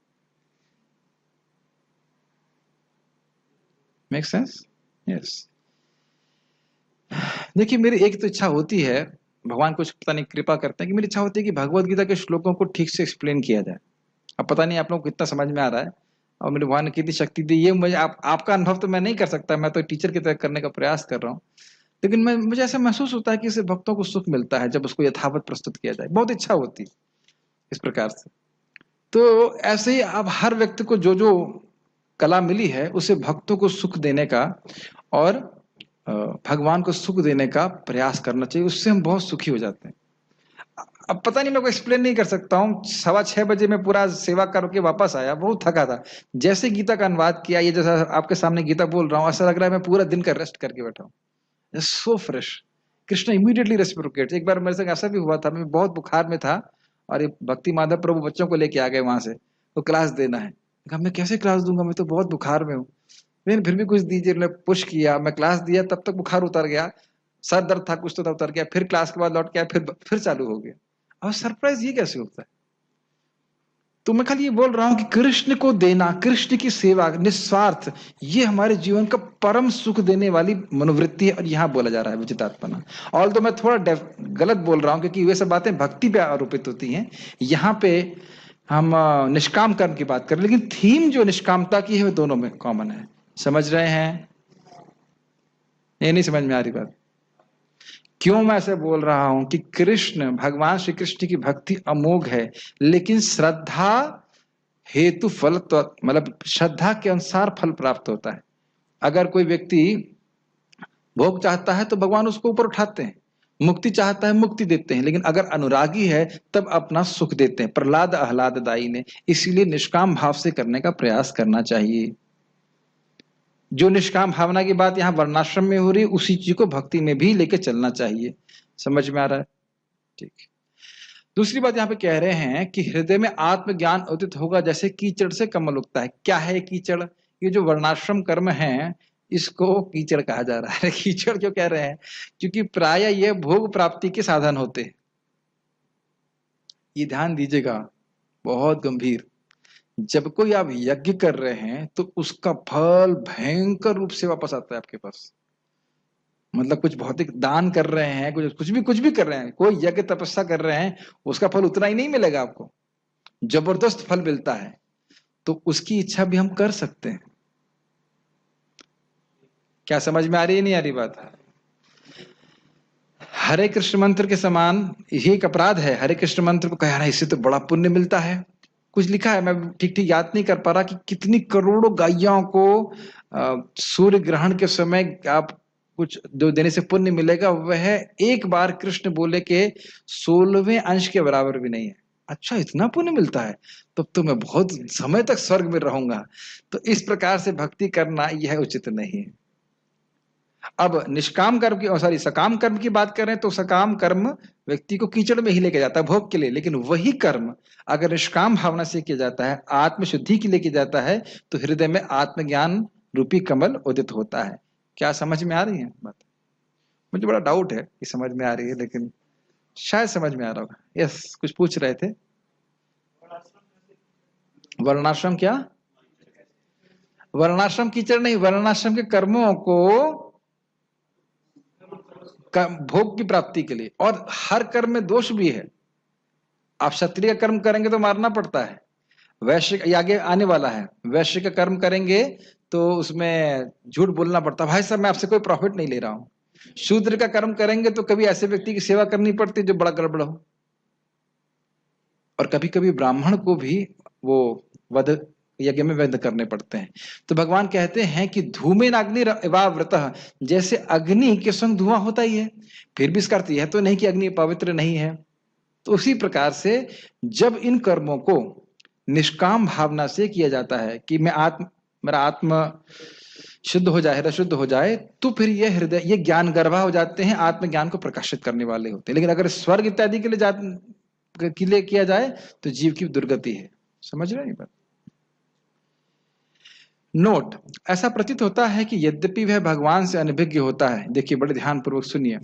Make sense? यस। देखिए मेरी एक तो इच्छा होती है, भगवान कुछ पता नहीं कृपा करते हैं, कि मेरी इच्छा होती है कि भगवत गीता के श्लोकों को ठीक से एक्सप्लेन किया जाए। अब पता नहीं आप लोगों को कितना समझ में आ रहा है, और मेरे भगवान ने कितनी शक्ति दी, ये मुझे आपका अनुभव तो मैं नहीं कर सकता, मैं तो टीचर की तरह करने का प्रयास कर रहा हूँ। लेकिन मुझे ऐसा महसूस होता है कि इससे भक्तों को सुख मिलता है जब उसको यथावत प्रस्तुत किया जाए। बहुत इच्छा होती है इस प्रकार से। तो ऐसे ही अब हर व्यक्ति को जो जो कला मिली है उसे भक्तों को सुख देने का और भगवान को सुख देने का प्रयास करना चाहिए, उससे हम बहुत सुखी हो जाते हैं। अब पता नहीं, मैं को एक्सप्लेन नहीं कर सकता हूँ। 6:15 मैं पूरा सेवा करके वापस आया, बहुत थका था। जैसे गीता का अनुवाद किया, ये जैसा आपके सामने गीता बोल रहा हूँ, ऐसा लग रहा है मैं पूरा दिन का रेस्ट करके बैठा हूँ, so fresh. Krishna immediately reciprocate. एक बार मेरे संग ऐसा भी हुआ था, मैं बहुत बुखार में था और ये भक्ति माधव प्रभु बच्चों को लेके आ गए वहां से, तो क्लास देना है। मैं कैसे क्लास दूंगा, मैं तो बहुत बुखार में हूँ। मैंने फिर भी कुछ दीजिए, उन्होंने पुश किया, मैं क्लास दिया, तब तक बुखार उतर गया, सर दर्द था कुछ तो था, उतर गया। फिर क्लास के बाद लौट के आया, फिर चालू हो गया। अब सरप्राइज ये कैसे होता है? तो मैं खाली ये बोल रहा हूं कि कृष्ण को देना, कृष्ण की सेवा निस्वार्थ, ये हमारे जीवन का परम सुख देने वाली मनोवृत्ति है। और यहां बोला जा रहा है विजितात्मना। और तो मैं थोड़ा गलत बोल रहा हूं, क्योंकि वे सब बातें भक्ति पे आरोपित होती हैं। यहाँ पे हम निष्काम कर्म की बात करें, लेकिन थीम जो निष्कामता की है वो दोनों में कॉमन है। समझ रहे हैं? ये नहीं समझ में आ रही बात? क्यों मैं ऐसे बोल रहा हूं कि कृष्ण, भगवान श्री कृष्ण की भक्ति अमोघ है, लेकिन श्रद्धा हेतु फल तो, मतलब श्रद्धा के अनुसार फल प्राप्त होता है। अगर कोई व्यक्ति भोग चाहता है तो भगवान उसको ऊपर उठाते हैं, मुक्ति चाहता है मुक्ति देते हैं, लेकिन अगर अनुरागी है तब अपना सुख देते हैं। प्रहलाद आह्लाददायी ने। इसीलिए निष्काम भाव से करने का प्रयास करना चाहिए। जो निष्काम भावना की बात यहाँ वर्णाश्रम में हो रही है, उसी चीज को भक्ति में भी लेके चलना चाहिए। समझ में आ रहा है? ठीक। दूसरी बात यहाँ पे कह रहे हैं कि हृदय में आत्मज्ञान उदित होगा जैसे कीचड़ से कमल उगता है। क्या है कीचड़? ये जो वर्णाश्रम कर्म है इसको कीचड़ कहा जा रहा है। कीचड़ क्यों कह रहे हैं? क्योंकि प्राय ये भोग प्राप्ति के साधन होते हैं। ये ध्यान दीजिएगा, बहुत गंभीर। जब कोई आप यज्ञ कर रहे हैं तो उसका फल भयंकर रूप से वापस आता है आपके पास। मतलब कुछ भौतिक दान कर रहे हैं, कुछ भी कर रहे हैं, कोई यज्ञ तपस्या कर रहे हैं, उसका फल उतना ही नहीं मिलेगा आपको, जबरदस्त फल मिलता है। तो उसकी इच्छा भी हम कर सकते हैं। क्या समझ में आ रही है नहीं आ रही बात? हरे कृष्ण मंत्र के समान यही एक अपराध है। हरे कृष्ण मंत्र को कह रहा है इससे तो बड़ा पुण्य मिलता है। कुछ लिखा है, मैं ठीक ठीक याद नहीं कर पा रहा, कि कितनी करोड़ों गायों को सूर्य ग्रहण के समय आप कुछ जो देने से पुण्य मिलेगा, वह एक बार कृष्ण बोले के 16वें अंश के बराबर भी नहीं है। अच्छा, इतना पुण्य मिलता है, तब तो मैं बहुत समय तक स्वर्ग में रहूंगा। तो इस प्रकार से भक्ति करना यह उचित नहीं है। अब निष्काम कर्म की, सॉरी, सकाम कर्म की बात करें तो सकाम कर्म व्यक्ति को कीचड़ में ही लेके जाता है भोग के लिए। लेकिन वही कर्म अगर निष्काम भावना से किया जाता है, आत्मशुद्धि के लिए किया जाता है, तो हृदय में आत्मज्ञान रूपी कमल उदित होता है। क्या समझ में आ रही है बात? मुझे बड़ा डाउट है कि समझ में आ रही है, लेकिन शायद समझ में आ रहा होगा। यस, कुछ पूछ रहे थे। वर्णाश्रम क्या? वर्णाश्रम कीचड़ नहीं, वर्णाश्रम के कर्मों को भोग की प्राप्ति के लिए। और हर कर्म में दोष भी है। आप क्षत्रिय कर्म करेंगे तो मारना पड़ता है, वैश्य आगे आने वाला है, वैश्य का कर्म करेंगे तो उसमें झूठ बोलना पड़ता है, भाई साहब मैं आपसे कोई प्रॉफिट नहीं ले रहा हूं। शूद्र का कर्म करेंगे तो कभी ऐसे व्यक्ति की सेवा करनी पड़ती जो बड़ा गड़बड़ हो। और कभी कभी ब्राह्मण को भी वो वध यज्ञ में व्यक्त करने पड़ते हैं। तो भगवान कहते हैं कि धूमेनाग्नि इवावृतः, जैसे अग्नि के संग धुआं होता ही है, फिर भी इसका अर्थ यह तो नहीं कि अग्नि पवित्र नहीं है। तो उसी प्रकार से जब इन कर्मों को निष्काम भावना से किया जाता है कि मेरा आत्म शुद्ध हो जाए, हृदय शुद्ध हो जाए, तो फिर ये हृदय, ये ज्ञान गर्भा हो जाते हैं, आत्मज्ञान को प्रकाशित करने वाले होते हैं। लेकिन अगर स्वर्ग इत्यादि के लिए किया जाए तो जीव की दुर्गति है। समझ रहे हैं बात? नोट, ऐसा प्रतीत होता है कि यद्यपि वह भगवान से अनभिज्ञ होता है, देखिए बड़े ध्यान पूर्वक सुनिए,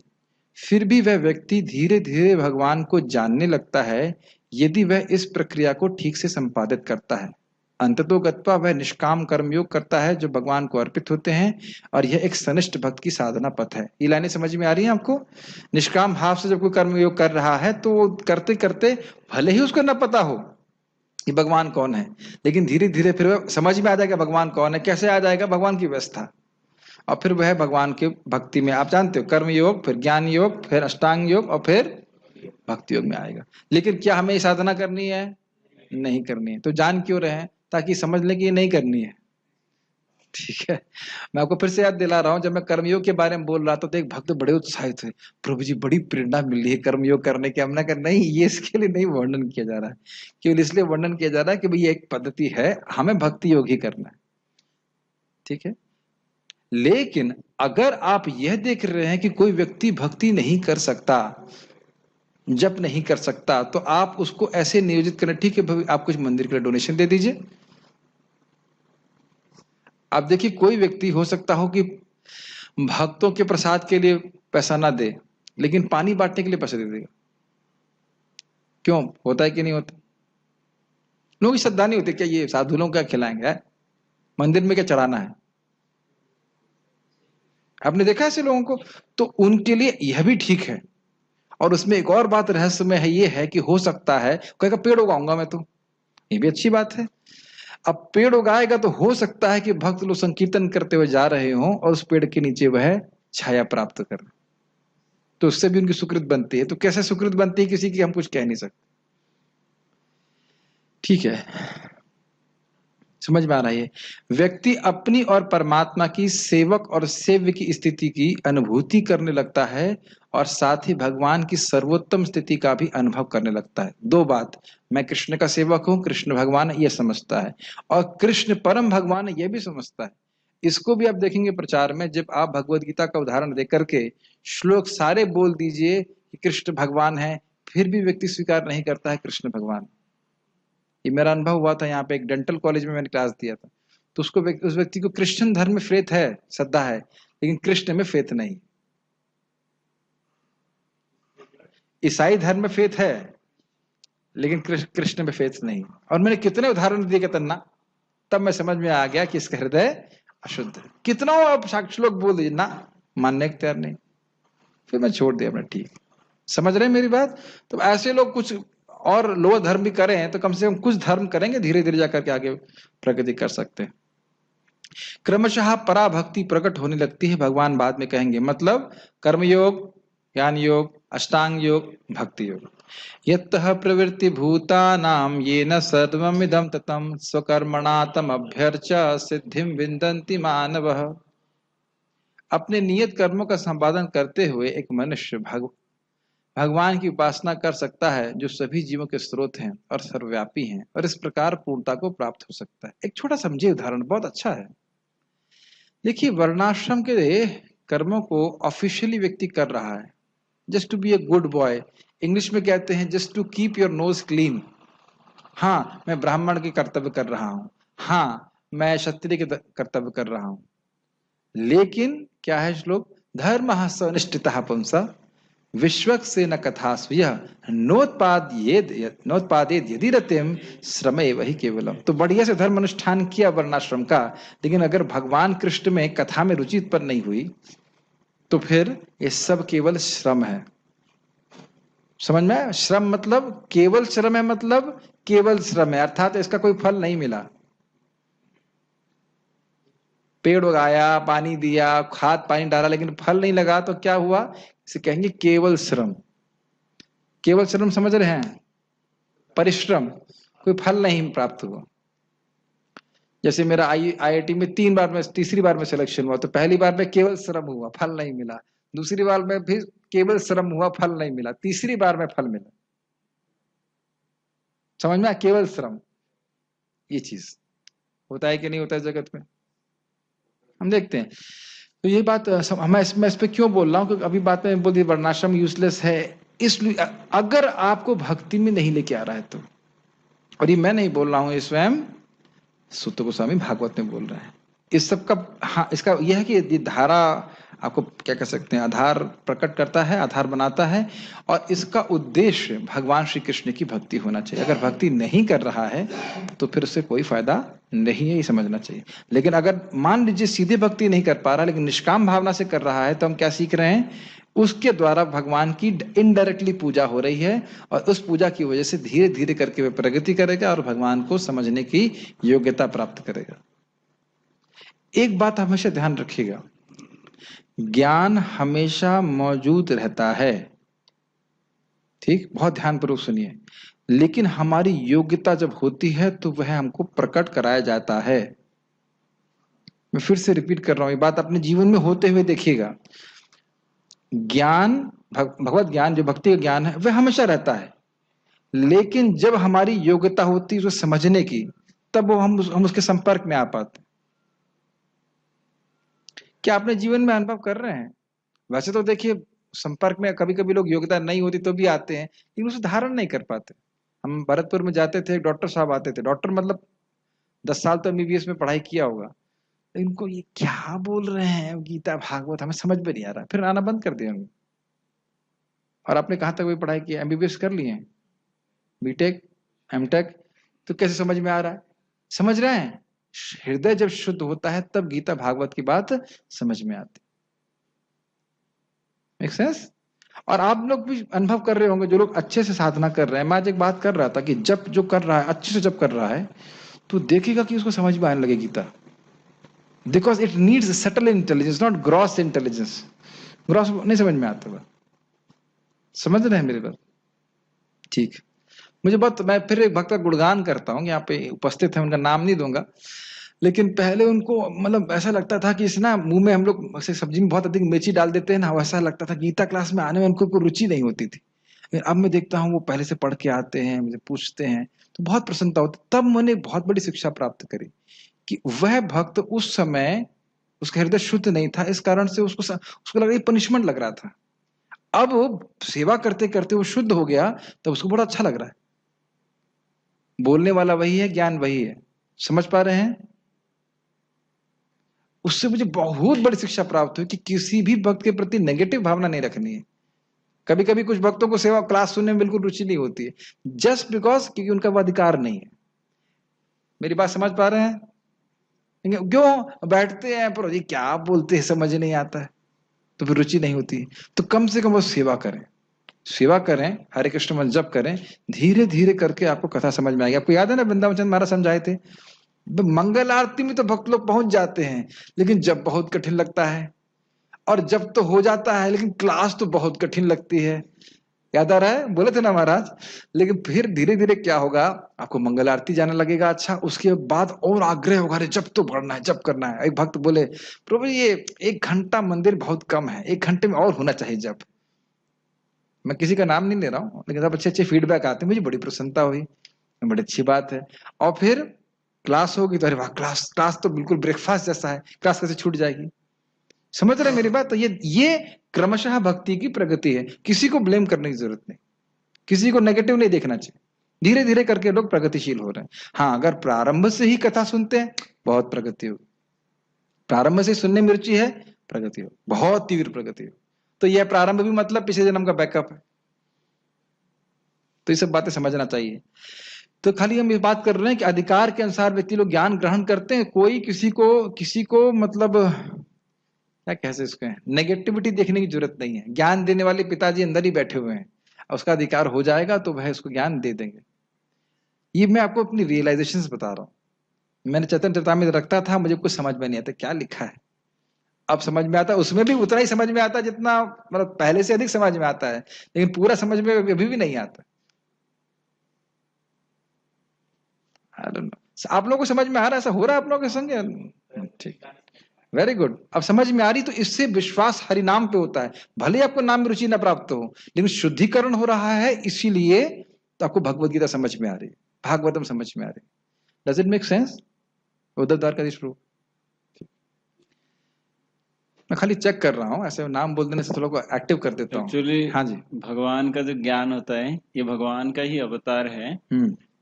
फिर भी वह व्यक्ति धीरे धीरे भगवान को जानने लगता है यदि वह इस प्रक्रिया को ठीक से संपादित करता है। अंततोगत्वा वह निष्काम कर्मयोग करता है जो भगवान को अर्पित होते हैं, और यह एक सनिष्ठ भक्त की साधना पथ है। ये लाइनें समझ में आ रही हैं आपको? निष्काम भाव से जब कोई कर्मयोग कर रहा है तो करते करते भले ही उसको न पता हो कि भगवान कौन है, लेकिन धीरे धीरे फिर वह समझ में आ जाएगा भगवान कौन है। कैसे आ जाएगा? भगवान की व्यवस्था, और फिर वह भगवान के भक्ति में, आप जानते हो, कर्म योग, फिर ज्ञान योग, फिर अष्टांग योग, और फिर भक्ति योग में आएगा। लेकिन क्या हमें साधना करनी है? नहीं करनी है। तो जान क्यों रहे हैं? ताकि समझ लें कि ये नहीं करनी है। ठीक है, मैं आपको फिर से याद दिला रहा हूं, जब मैं कर्मयोग के बारे में बोल रहा था तो एक भक्त बड़े उत्साहित थे, प्रभु जी बड़ी प्रेरणा मिल रही है कर्मयोग करने की। हमने कहा नहीं, ये इसके लिए नहीं वर्णन किया जा रहा है, केवल इसलिए वर्णन किया जा रहा है कि भाई ये एक पद्धति है, हमें भक्ति योग ही करना है। ठीक है, लेकिन अगर आप यह देख रहे हैं कि कोई व्यक्ति भक्ति नहीं कर सकता, जप नहीं कर सकता, तो आप उसको ऐसे नियोजित करें, ठीक है भाई आप कुछ मंदिर के लिए डोनेशन दे दीजिए। आप देखिए, कोई व्यक्ति हो सकता हो कि भक्तों के प्रसाद के लिए पैसा ना दे, लेकिन पानी बांटने के लिए पैसा दे देगा। क्यों? होता है कि नहीं होता? लोगों की श्रद्धा नहीं होती क्या ये साधु लोग क्या खिलाएंगे, मंदिर में क्या चढ़ाना है? आपने देखा ऐसे लोगों को? तो उनके लिए यह भी ठीक है। और उसमें एक और बात रहस्यमय है, ये है कि हो सकता है कहेगा पेड़ उगाऊंगा मैं, तो ये भी अच्छी बात है। अब पेड़ उगाएगा तो हो सकता है कि भक्त लोग संकीर्तन करते हुए जा रहे हों और उस पेड़ के नीचे वह छाया प्राप्त कर, तो उससे भी उनकी सुकृत बनती है। तो कैसे सुकृत बनती है किसी की, हम कुछ कह नहीं सकते। ठीक है, समझ में आ रहा है? व्यक्ति अपनी और परमात्मा की सेवक और सेव्य की स्थिति की अनुभूति करने लगता है, और साथ ही भगवान की सर्वोत्तम स्थिति का भी अनुभव करने लगता है। दो बात, मैं कृष्ण का सेवक हूं, कृष्ण भगवान यह समझता है, और कृष्ण परम भगवान यह भी समझता है। इसको भी आप देखेंगे प्रचार में, जब आप भगवत गीता का उदाहरण देकर के श्लोक सारे बोल दीजिए कि कृष्ण भगवान है, फिर भी व्यक्ति स्वीकार नहीं करता है कृष्ण भगवान। ये मेरा अनुभव हुआ था, यहाँ पे एक डेंटल कॉलेज में मैंने क्लास दिया था, तो उस व्यक्ति को क्रिश्चियन धर्म में फेथ है, श्रद्धा है, लेकिन कृष्ण में फेथ नहीं। ईसाई धर्म में फेथ है, लेकिन कृष्ण में फेथ नहीं। और मैंने कितने उदाहरण दिए कि तन्ना, तब मैं समझ में आ गया कि इसका हृदय अशुद्ध है। कितना आप श्लोक बोल दीजिए ना, मानने के तैयार नहीं। फिर मैं छोड़ दिया अपना। ठीक, समझ रहे हैं मेरी बात? तो ऐसे लोग कुछ और लोअर धर्म भी करें तो कम से कम कुछ धर्म करेंगे, धीरे धीरे जाकर के आगे प्रगति कर सकते हैं। क्रमशः पराभक्ति प्रकट होने लगती है, भगवान बाद में कहेंगे। मतलब कर्मयोग, ज्ञान योग, अष्टांग योग, भक्ति योग। यत्तः प्रवृत्ति भूतानां येन सर्वमिदं ततं स्वकर्मणा तमभ्यर्च्य सिद्धिं विन्दन्ति मानवः। अपने नियत कर्मों का संपादन करते हुए एक मनुष्य भगवान की उपासना कर सकता है, जो सभी जीवों के स्रोत हैं और सर्वव्यापी हैं, और इस प्रकार पूर्णता को प्राप्त हो सकता है। एक छोटा समझे उदाहरण, बहुत अच्छा है। देखिए, वर्णाश्रम के कर्मों को ऑफिशियली व्यक्ति कर रहा है, just to be a good boy. English में कहते हैं just to keep your nose clean. हाँ, मैं ब्राह्मण के कर्तव्य कर रहा हूं, हाँ मैं क्षत्रिय के कर्तव्य कर रहा हूं, लेकिन क्या है श्लोक, धर्मः स्वनिष्ठितः पुंसा विश्वक् न कथासु यः नोत्पादेद यदि रतिम श्रमे वही केवलम। तो बढ़िया से धर्म अनुष्ठान किया वर्णाश्रम का, लेकिन अगर भगवान कृष्ण में कथा में रुचि उत्पन्न नहीं हुई तो फिर ये सब केवल श्रम है। समझ में? श्रम मतलब केवल श्रम है, मतलब केवल श्रम है, अर्थात इसका कोई फल नहीं मिला। पेड़ उगाया, पानी दिया, खाद पानी डाला, लेकिन फल नहीं लगा, तो क्या हुआ? इसे कहेंगे केवल श्रम। केवल श्रम समझ रहे हैं? परिश्रम, कोई फल नहीं प्राप्त हुआ। जैसे मेरा IIT में 3 बार में, तीसरी बार में सिलेक्शन हुआ, तो पहली बार में केवल श्रम हुआ, फल नहीं मिला। दूसरी बार में भी केवल श्रम हुआ, फल नहीं मिला। तीसरी बार में फल मिला। समझ में आया? केवल श्रम, ये चीज होता है कि नहीं होता है जगत में, हम देखते हैं। तो ये बात मैं इस पे क्यों बोल रहा हूँ, क्योंकि अभी बात में बोल दी वर्णाश्रम यूजलेस है, इसलिए अगर आपको भक्ति में नहीं लेके आ रहा है तो, और ये मैं नहीं बोल रहा हूँ, ये स्वयं सुत गोस्वामी भागवत में बोल रहे हैं। इस सब का हाँ, इसका यह है कि ये धारा आपको क्या कह सकते हैं, आधार प्रकट करता है, आधार बनाता है, और इसका उद्देश्य भगवान श्री कृष्ण की भक्ति होना चाहिए। अगर भक्ति नहीं कर रहा है तो फिर उससे कोई फायदा नहीं है, ये समझना चाहिए। लेकिन अगर मान लीजिए सीधे भक्ति नहीं कर पा रहा, लेकिन निष्काम भावना से कर रहा है, तो हम क्या सीख रहे हैं, उसके द्वारा भगवान की इनडायरेक्टली पूजा हो रही है, और उस पूजा की वजह से धीरे धीरे करके वह प्रगति करेगा और भगवान को समझने की योग्यता प्राप्त करेगा। एक बात हमेशा ध्यान रखिएगा, ज्ञान हमेशा मौजूद रहता है, ठीक, बहुत ध्यानपूर्वक सुनिए, लेकिन हमारी योग्यता जब होती है तो वह हमको प्रकट कराया जाता है। मैं फिर से रिपीट कर रहा हूं, ये बात अपने जीवन में होते हुए देखिएगा। ज्ञान, भगवत ज्ञान, जो भक्ति का ज्ञान है, वह हमेशा रहता है, लेकिन जब हमारी योग्यता होती है उसे समझने की, तब वो हम उसके संपर्क में आ पाते। क्या अपने जीवन में अनुभव कर रहे हैं? वैसे तो देखिए, संपर्क में कभी कभी लोग योग्यता नहीं होती तो भी आते हैं, लेकिन उसे धारण नहीं कर पाते। हम भरतपुर में जाते थे, डॉक्टर साहब आते थे, डॉक्टर मतलब 10 साल तो MBBS में पढ़ाई किया होगा, इनको ये क्या बोल रहे हैं गीता भागवत, हमें समझ में नहीं आ रहा, फिर आना बंद कर दिया उन्होंने। और आपने कहाँ तक वही पढ़ाई की? MBBS कर लिए हैं, BTech, MTech, तो कैसे समझ में आ रहा है? समझ रहे हैं? हृदय जब शुद्ध होता है तब गीता भागवत की बात समझ में आती। Make sense? और आप लोग भी अनुभव कर रहे होंगे, जो लोग अच्छे से साधना कर रहे हैं। मैं आज एक बात कर रहा था कि जब जो कर रहा है अच्छे से जब कर रहा है, तो देखेगा कि उसको समझ में आने लगे Gita, because it needs subtle intelligence, not gross intelligence. Gross नहीं समझ में आता, समझ रहे हैं मेरी बात? ठीक, मुझे बहुत, मैं फिर एक भक्त का गुणगान करता हूँ, यहाँ पे उपस्थित है, उनका नाम नहीं दूंगा, लेकिन पहले उनको मतलब ऐसा लगता था कि इस ना मुंह में हम लोग सब्जी में बहुत अधिक मिर्ची डाल देते हैं ना, वैसा लगता था, गीता क्लास में आने में उनको कोई रुचि नहीं होती थी। लेकिन अब मैं देखता हूँ वो पहले से पढ़ के आते हैं, मुझे पूछते हैं, तो बहुत प्रसन्नता होती। तब मैंने बहुत बड़ी शिक्षा प्राप्त करी कि वह भक्त उस समय उसका हृदय शुद्ध नहीं था, इस कारण से उसको लग रहा पनिशमेंट लग रहा था। अब सेवा करते करते वो शुद्ध हो गया, तब उसको बड़ा अच्छा लग रहा है। बोलने वाला वही है, ज्ञान वही है, समझ पा रहे हैं? उससे मुझे बहुत बड़ी शिक्षा प्राप्त हुई कि किसी भी भक्त के प्रति नेगेटिव भावना नहीं रखनी है। कभी कभी कुछ भक्तों को सेवा क्लास सुनने में बिल्कुल रुचि नहीं होती है, जस्ट बिकॉज क्योंकि उनका वो अधिकार नहीं है। मेरी बात समझ पा रहे हैं? क्यों बैठते हैं पर ये क्या बोलते हैं समझ नहीं आता है, तो फिर रुचि नहीं होती है। तो कम से कम वो सेवा करें, सेवा करें, हरे कृष्ण मंत्र जप करें, धीरे धीरे करके आपको कथा समझ में आएगी। आपको याद है ना, वृंदावन चंद्र महाराज समझाए थे, मंगल आरती में तो भक्त लोग पहुंच जाते हैं, लेकिन जब बहुत कठिन लगता है, और जब तो हो जाता है, लेकिन क्लास तो बहुत कठिन लगती है। याद आ रहा है? बोले थे ना महाराज। लेकिन फिर धीरे धीरे क्या होगा, आपको मंगल आरती जाने लगेगा, अच्छा, उसके बाद और आग्रह होगा, अरे जब तो बढ़ना है, जब करना है। एक भक्त बोले, प्रभु ये 1 घंटा मंदिर बहुत कम है, 1 घंटे में और होना चाहिए जब। मैं किसी का नाम नहीं ले रहा हूँ, लेकिन सब अच्छे अच्छे फीडबैक आते हैं, मुझे बड़ी प्रसन्नता हुई, बड़ी अच्छी बात है। और फिर क्लास होगी तो अरे वाह, क्लास क्लास तो बिल्कुल ब्रेकफास्ट जैसा है, क्लास कैसे छूट जाएगी? समझ रहे मेरी बात? तो ये क्रमशः भक्ति की प्रगति है, किसी को ब्लेम करने की जरूरत नहीं, किसी को नेगेटिव नहीं देखना चाहिए। धीरे धीरे करके लोग प्रगतिशील हो रहे हैं। हाँ, अगर प्रारंभ से ही कथा सुनते हैं, बहुत प्रगति हो, प्रारंभ से सुनने में रुचि है, प्रगति हो, बहुत तीव्र प्रगति हो। तो यह प्रारंभ भी मतलब पिछले जन्म का बैकअप है। तो ये सब बातें समझना चाहिए। तो खाली हम ये बात कर रहे हैं कि अधिकार के अनुसार व्यक्ति लोग ज्ञान ग्रहण करते हैं, कोई किसी को मतलब क्या कैसे इसको नेगेटिविटी देखने की जरूरत नहीं है। ज्ञान देने वाले पिताजी अंदर ही बैठे हुए हैं, उसका अधिकार हो जाएगा तो वह उसको ज्ञान दे देंगे। ये मैं आपको अपनी रियलाइजेशन से बता रहा हूँ। मैंने चैतन्य चरितामृत रखता था, मुझे कुछ समझ में नहीं आता क्या लिखा है, अब समझ में आता है। उसमें भी उतना ही समझ में आता है जितना, मतलब पहले से अधिक समझ में आता है, लेकिन पूरा समझ में अभी भी नहीं आता। I don't know. आप लोगों को समझ में आ रहा है? ऐसा हो रहा है आप लोगों के संग? ठीक, वेरी गुड। अब समझ में आ रही, तो इससे विश्वास हरि नाम पे होता है। भले आपको नाम में रुचि न प्राप्त हो, लेकिन शुद्धिकरण हो रहा है, इसीलिए तो आपको भगवत गीता समझ में आ रही है, भागवतम समझ में आ रही। Does it make sense? Uddhav Dwarkadhish प्रभु, मैं खाली चेक कर रहा हूँ, ऐसे नाम बोल देने से थोड़ा को एक्टिव कर देता हूँ। एक्चुअली हाँ जी। भगवान का जो ज्ञान होता है ये भगवान का ही अवतार है,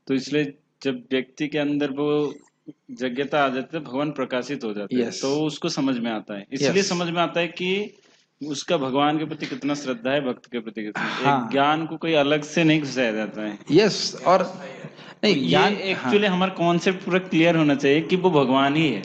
तो इसलिए जब व्यक्ति के अंदर वो यज्ञता आ जाती है, भगवान प्रकाशित हो जाते हैं, Yes. तो उसको समझ में आता है। इसलिए Yes. समझ में आता है कि उसका भगवान के प्रति कितना श्रद्धा है, भक्त के प्रति कितना। हाँ। एक ज्ञान को कोई अलग से नहीं घुसाया जाता है। यस, और तो नहीं ये ज्ञान, एक्चुअली हमारा कॉन्सेप्ट पूरा क्लियर होना चाहिए कि वो भगवान ही है।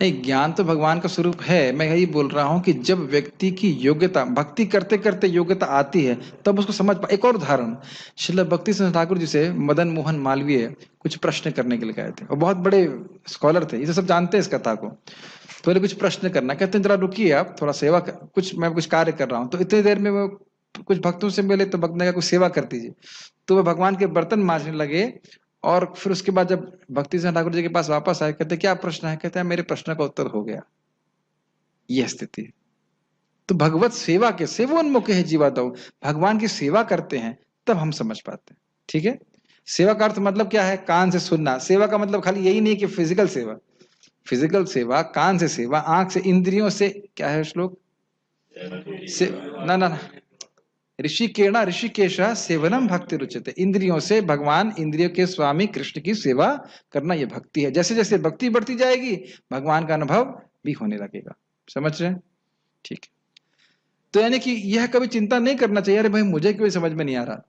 नहीं, ज्ञान तो भगवान का स्वरूप है। मैं यही बोल रहा हूं कि जब व्यक्ति की योग्यता, भक्ति करते करते योग्यता आती है, तब उसको समझ पा। एक और उदाहरण, श्रील भक्ति सिंह ठाकुर जी से मदन मोहन मालवीय कुछ प्रश्न करने के लिए गए थे, और बहुत बड़े स्कॉलर थे, ये सब जानते हैं इस कथा को। तो बोले कुछ प्रश्न करना, कहते हैं जरा रुकिए आप, थोड़ा सेवा कुछ मैं कुछ कार्य कर रहा हूँ। तो इतनी देर में वो कुछ भक्तों से मिले, तो भक्त ने कहा कुछ सेवा कर दीजिए। तो वह भगवान के बर्तन मांजने लगे, और फिर उसके बाद जब भक्ति सिंह ठाकुर जी के पास वापस आए, कहते क्या प्रश्न है? कहते हैं मेरे प्रश्न का उत्तर हो गया। यह स्थिति है। तो भगवत सेवा के सेवोन्मुख है जीवादव, भगवान की सेवा करते हैं तब हम समझ पाते हैं। ठीक है, सेवा का अर्थ मतलब क्या है? कान से सुनना। सेवा का मतलब खाली यही नहीं कि फिजिकल सेवा, फिजिकल सेवा, कान से सेवा, आंख से, इंद्रियों से, क्या है श्लोक से, ना ना ना, ऋषिकेण ऋषिकेश सेवनम भक्ति रुचिते। इंद्रियों से भगवान, इंद्रियों के स्वामी कृष्ण की सेवा करना, यह भक्ति है। जैसे जैसे भक्ति बढ़ती जाएगी, भगवान का अनुभव भी होने लगेगा। समझ रहे हैं? ठीक है। तो यानी कि यह कभी चिंता नहीं करना चाहिए, अरे भाई मुझे क्यों समझ में नहीं आ रहा,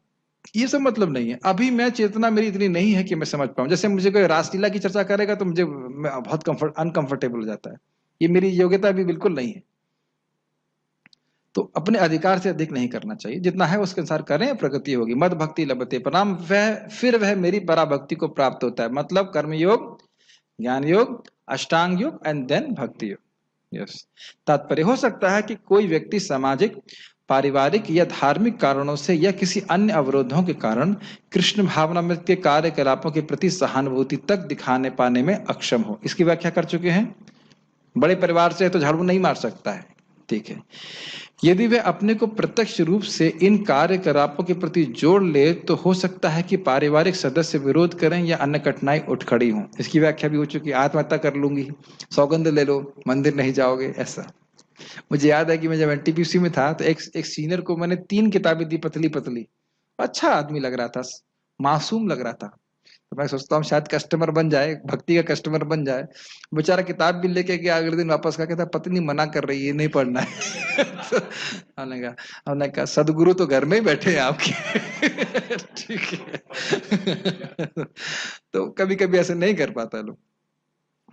ये सब मतलब नहीं है। अभी मैं चेतना मेरी इतनी नहीं है कि मैं समझ पाऊं। जैसे मुझे कोई रासलीला की चर्चा करेगा तो मुझे बहुत अनकंफर्टेबल हो जाता है, ये मेरी योग्यता भी बिल्कुल नहीं है। तो अपने अधिकार से अधिक नहीं करना चाहिए, जितना है उसके अनुसार करें, प्रगति होगी। मद भक्ति लभते प्रणाम, फिर वह मेरी पराभक्ति को प्राप्त होता है। मतलब कर्म योग, ज्ञान योग, अष्टांग योग एंड देन भक्ति योग। यस, तात्पर्य हो सकता है कि कोई व्यक्ति सामाजिक, पारिवारिक या धार्मिक कारणों से या किसी अन्य अवरोधों के कारण कृष्ण भावनामृत के कार्यकलापों के प्रति सहानुभूति तक दिखाने पाने में अक्षम हो। इसकी व्याख्या कर चुके हैं। बड़े परिवार से तो झाड़ू नहीं मार सकता है, ठीक है। यदि वह अपने को प्रत्यक्ष रूप से इन कार्यकलापों के प्रति जोड़ ले, तो हो सकता है कि पारिवारिक सदस्य विरोध करें या अन्य कठिनाई उठ खड़ी हो। इसकी व्याख्या भी हो चुकी है। आत्महत्या कर लूंगी, सौगंध ले लो, मंदिर नहीं जाओगे, ऐसा। मुझे याद है कि मैं जब एनटीपीसी में था, तो एक सीनियर को मैंने 3 किताबें दी, पतली पतली। अच्छा आदमी लग रहा था, मासूम लग रहा था। तो मैं सोचता हूँ शायद कस्टमर बन जाए, भक्ति का कस्टमर बन जाए। बेचारा किताब भी लेके गया, अगले दिन वापस का कहता पत्नी मना कर रही है, नहीं पढ़ना है। तो हमने कहा सदगुरु तो घर में ही बैठे हैं आपके। ठीक है। तो कभी कभी ऐसे नहीं कर पाता लोग।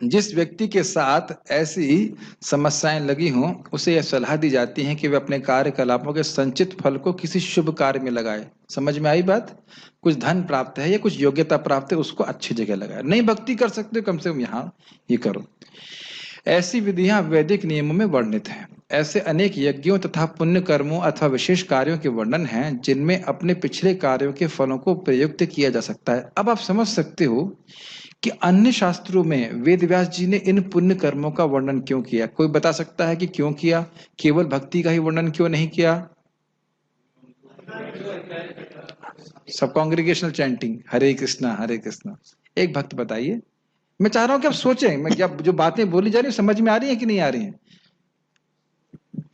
जिस व्यक्ति के साथ ऐसी समस्याएं लगी हों, उसे यह सलाह दी जाती है कि वे अपने कार्यकलापों के संचित फल को किसी शुभ कार्य में लगाए। समझ में आई बात? कुछ धन प्राप्त है या कुछ योग्यता प्राप्त है, उसको अच्छी जगह लगाए। नहीं भक्ति कर सकते, कम से कम यहाँ ये करो। ऐसी विधियां वैदिक नियमों में वर्णित हैं। ऐसे अनेक यज्ञों तथा पुण्य कर्मों अथवा विशेष कार्यों के वर्णन हैं, जिनमें अपने पिछले कार्यों के फलों को प्रयुक्त किया जा सकता है। अब आप समझ सकते हो कि अन्य शास्त्रों में वेद व्यास जी ने इन पुण्य कर्मों का वर्णन क्यों किया। कोई बता सकता है कि क्यों किया? केवल भक्ति का ही वर्णन क्यों नहीं किया? सब कांग्रेगेशनल चैंटिंग, हरे कृष्णा हरे कृष्णा। एक भक्त बताइए। मैं चाह रहा हूं कि आप सोचें, मैं क्या जो बातें बोली जा रही है समझ में आ रही है कि नहीं आ रही है?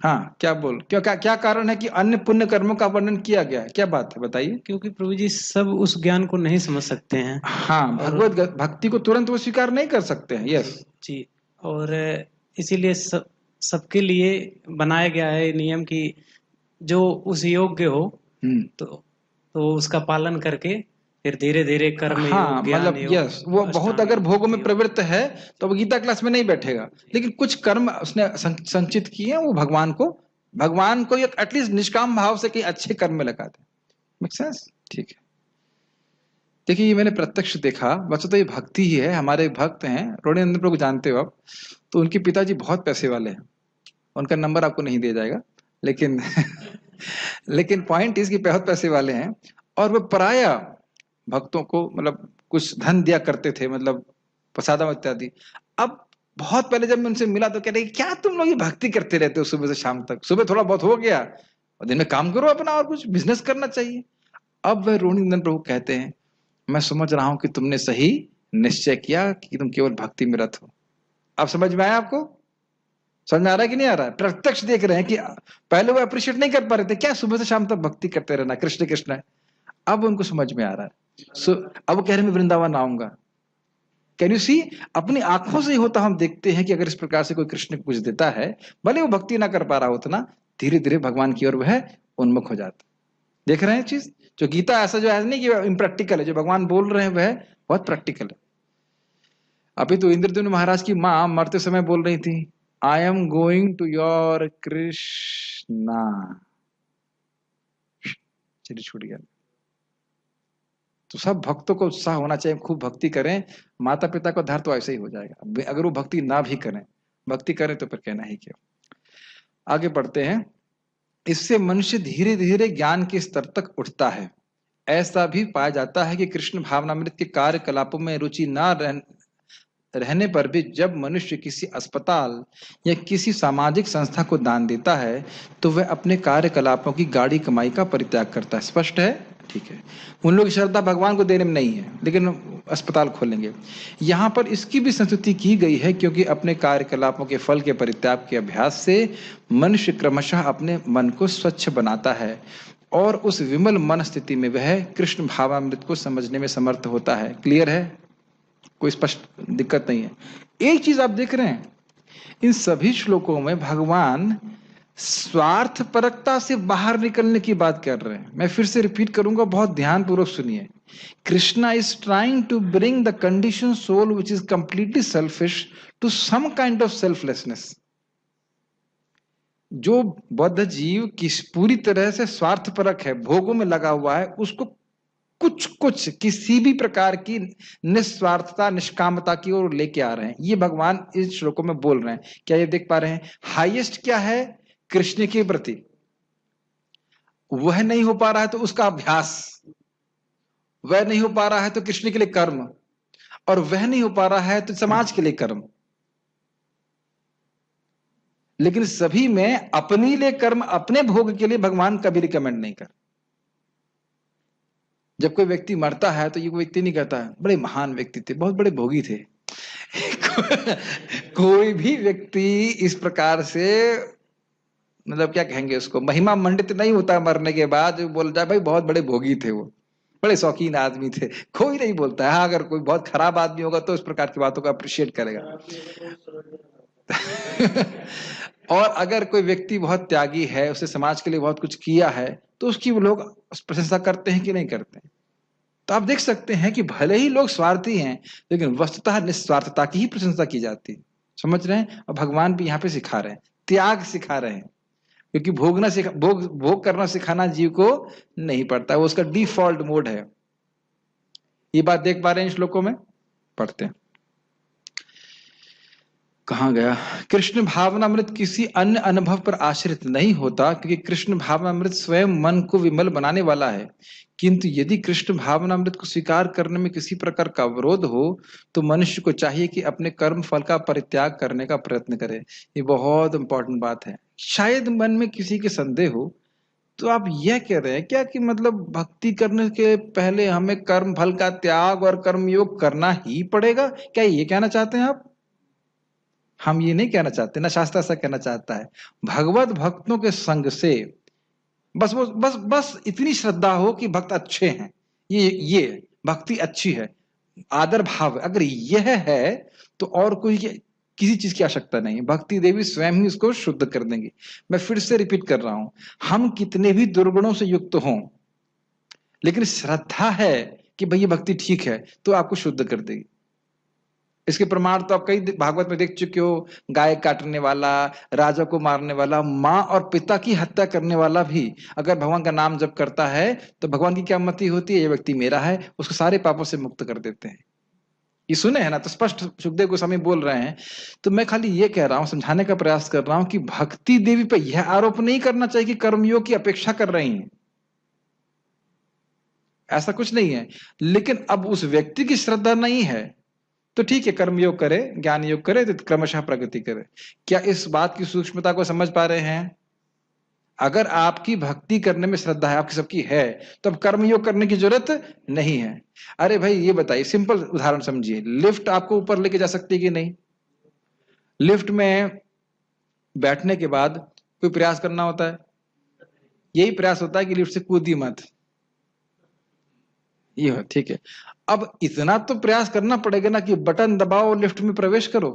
हाँ, क्या बोल, क्या कारण है कि अन्य पुण्य कर्मों का वर्णन किया गया है? क्या बात है, बताइए। क्योंकि प्रभु जी सब उस ज्ञान को नहीं समझ सकते हैं। हाँ, भगवत भक्ति को तुरंत वो स्वीकार नहीं कर सकते हैं। यस जी, और इसीलिए सबके लिए बनाया गया है नियम कि जो उस योग्य हो तो उसका पालन करके फिर धीरे धीरे कर्म योग, ज्ञान मतलब योग, यस, वो बहुत अगर भोगों में प्रवृत्त है तो वो गीता क्लास में नहीं बैठेगा, लेकिन कुछ कर्म उसने संचित किए हैं, वो भगवान को एटलीस्ट निष्काम भाव से कहीं अच्छे कर्म में लगा दे। Make sense? ठीक है। देखिए, ये मैंने प्रत्यक्ष देखा। वैसे तो ये भक्ति ही है। हमारे भक्त हैं रोणेंद्र प्रभु, जानते हो आप, तो उनके पिताजी बहुत पैसे वाले हैं। उनका नंबर आपको नहीं दिया जाएगा, लेकिन लेकिन पॉइंट इसकी बहुत पैसे वाले हैं, और वो पराया भक्तों को मतलब कुछ धन दिया करते थे, मतलब प्रसादम इत्यादि। अब बहुत पहले जब मैं उनसे मिला तो कह रहे क्या तुम लोग ये भक्ति करते रहते हो सुबह से शाम तक, सुबह थोड़ा बहुत हो गया और दिन में काम करो अपना और कुछ बिजनेस करना चाहिए। अब वह रोहिणीनंदन प्रभु कहते हैं मैं समझ रहा हूं कि तुमने सही निश्चय किया कि तुम केवल भक्ति में रत हो। अब समझ में आया आपको? समझ में आ रहा है कि नहीं आ रहा है? प्रत्यक्ष देख रहे हैं कि पहले वो अप्रिशिएट नहीं कर पा रहे थे, क्या सुबह से शाम तक भक्ति करते रहना कृष्ण कृष्ण, अब उनको समझ में आ रहा है। अब वो कह रहे हैं मैं वृंदावन आऊंगा। Can you see? अपनी आंखों से ही होता हम देखते हैं कि अगर इस प्रकार से कोई कृष्ण को कुछ देता है, भले वो भक्ति ना कर पा रहा होता ना, धीरे धीरे भगवान की ओर वह उन्मुख हो जाता। देख रहे हैं चीज? जो गीता ऐसा जो है नहीं कि इम्प्रैक्टिकल है, जो भगवान बोल रहे हैं वह बहुत प्रैक्टिकल है। अभी तो इंद्रद्युम्न महाराज की माँ मरते समय बोल रही थी I am going to your Krishna, चलिए छूट गया। तो सब भक्तों को उत्साह होना चाहिए, खूब भक्ति करें। माता पिता को धर तो ऐसे ही हो जाएगा, अगर वो भक्ति ना भी करें, भक्ति करें तो फिर कहना ही क्या। आगे बढ़ते हैं। इससे मनुष्य धीरे धीरे ज्ञान के स्तर तक उठता है। ऐसा भी पाया जाता है कि कृष्ण भावनामृत के कार्यकलापों में रुचि ना रहने पर भी जब मनुष्य किसी अस्पताल या किसी सामाजिक संस्था को दान देता है तो वह अपने कार्यकलापों की गाढ़ी कमाई का परित्याग करता है। स्पष्ट है? ठीक है। उन लोग की श्रद्धा भगवान को देने में नहीं है, लेकिन अस्पताल खोलेंगे। यहाँ पर इसकी भी संस्तुति की गई है क्योंकि अपने कार्यकलापों के फल के परित्याग के अभ्यास से मनुष्य क्रमशः अपने मन को स्वच्छ बनाता है और उस विमल मन स्थिति में वह कृष्ण भावामृत को समझने में समर्थ होता है। क्लियर है? कोई स्पष्ट दिक्कत नहीं है। एक चीज आप देख रहे हैं, इन सभी श्लोकों में भगवान स्वार्थ परकता से बाहर निकलने की बात कर रहे हैं। मैं फिर से रिपीट करूंगा, बहुत ध्यानपूर्वक सुनिए। Krishna is trying to bring the condition soul which is completely selfish to some kind of selflessness. जो बद्ध जीव किस पूरी तरह से स्वार्थ परक है, भोगों में लगा हुआ है, उसको कुछ कुछ किसी भी प्रकार की निस्वार्थता निष्कामता की ओर लेके आ रहे हैं। ये भगवान इस श्लोकों में बोल रहे हैं। क्या ये देख पा रहे हैं? हाईएस्ट क्या है कृष्ण के प्रति, वह नहीं हो पा रहा है तो उसका अभ्यास, वह नहीं हो पा रहा है तो कृष्ण के लिए कर्म, और वह नहीं हो पा रहा है तो समाज के लिए कर्म। लेकिन सभी में अपने लिए कर्म, अपने भोग के लिए भगवान कभी रिकमेंड नहीं कर। जब कोई व्यक्ति मरता है तो ये कोई व्यक्ति नहीं कहता है बड़े महान व्यक्ति थे, बहुत बड़े भोगी थे। कोई भी व्यक्ति इस प्रकार से, मतलब क्या कहेंगे उसको, महिमा मंडित नहीं होता मरने के बाद बोल जाए भाई बहुत बड़े भोगी थे, वो बड़े शौकीन आदमी थे, कोई नहीं बोलता है। अगर कोई बहुत खराब आदमी होगा तो इस प्रकार की बातों को अप्रिशिएट करेगा। और अगर कोई व्यक्ति बहुत त्यागी है, उसने समाज के लिए बहुत कुछ किया है, तो उसकी वो लोग प्रशंसा करते हैं कि नहीं करते हैं? तो आप देख सकते हैं कि भले ही लोग स्वार्थी हैं, लेकिन वस्तुतः निस्वार्थता की ही प्रशंसा की जाती है। समझ रहे हैं? और भगवान भी यहाँ पे सिखा रहे हैं, त्याग सिखा रहे हैं, क्योंकि भोग करना सिखाना जीव को नहीं पड़ता, वो उसका डिफॉल्ट मोड है। ये बात देख पा रहे हैं श्लोकों में? पढ़ते हैं। कहाँ गया? कृष्ण भावनामृत किसी अन्य अनुभव पर आश्रित नहीं होता, क्योंकि कृष्ण भावनामृत स्वयं मन को विमल बनाने वाला है। किंतु यदि कृष्ण भावनामृत को स्वीकार करने में किसी प्रकार का अवरोध हो तो मनुष्य को चाहिए कि अपने कर्म फल का परित्याग करने का प्रयत्न करे। ये बहुत इंपॉर्टेंट बात है। शायद मन में किसी के संदेह हो तो आप यह कह रहे हैं क्या कि मतलब भक्ति करने के पहले हमें कर्म फल का त्याग और कर्मयोग करना ही पड़ेगा? क्या ये कहना चाहते हैं आप? हम ये नहीं कहना चाहते, ना शास्त्र ऐसा कहना चाहता है। भगवत भक्तों के संग से बस इतनी श्रद्धा हो कि भक्त अच्छे हैं, ये भक्ति अच्छी है, आदर भाव, अगर यह है तो और कोई किसी चीज की आवश्यकता नहीं है। भक्ति देवी स्वयं ही उसको शुद्ध कर देंगी। मैं फिर से रिपीट कर रहा हूं, हम कितने भी दुर्गुणों से युक्त हों, लेकिन श्रद्धा है कि भई ये भक्ति ठीक है तो आपको शुद्ध कर देगी। इसके प्रमाण तो आप कई भागवत में देख चुके हो। गाय काटने वाला, राजा को मारने वाला, माँ और पिता की हत्या करने वाला भी अगर भगवान का नाम जप करता है तो भगवान की क्या मति होती है? ये व्यक्ति मेरा है, उसको सारे पापों से मुक्त कर देते हैं। ये सुने हैं ना? तो स्पष्ट सुखदेव गोस्वामी बोल रहे हैं। तो मैं खाली ये कह रहा हूं, समझाने का प्रयास कर रहा हूं कि भक्ति देवी पर यह आरोप नहीं करना चाहिए कि कर्मयोग की अपेक्षा कर रही है, ऐसा कुछ नहीं है। लेकिन अब उस व्यक्ति की श्रद्धा नहीं है तो ठीक है, कर्मयोग करे, ज्ञान योग करे, तो क्रमशः प्रगति करे। क्या इस बात की सूक्ष्मता को समझ पा रहे हैं? अगर आपकी भक्ति करने में श्रद्धा है, आपकी सबकी है, तो अब कर्मयोग करने की जरूरत नहीं है। अरे भाई ये बताइए, सिंपल उदाहरण समझिए, लिफ्ट आपको ऊपर लेके जा सकती है कि नहीं? लिफ्ट में बैठने के बाद कोई प्रयास करना होता है, यही प्रयास होता है कि लिफ्ट से कूदी मत, ये हो, ठीक है। अब इतना तो प्रयास करना पड़ेगा ना कि बटन दबाओ और लिफ्ट में प्रवेश करो।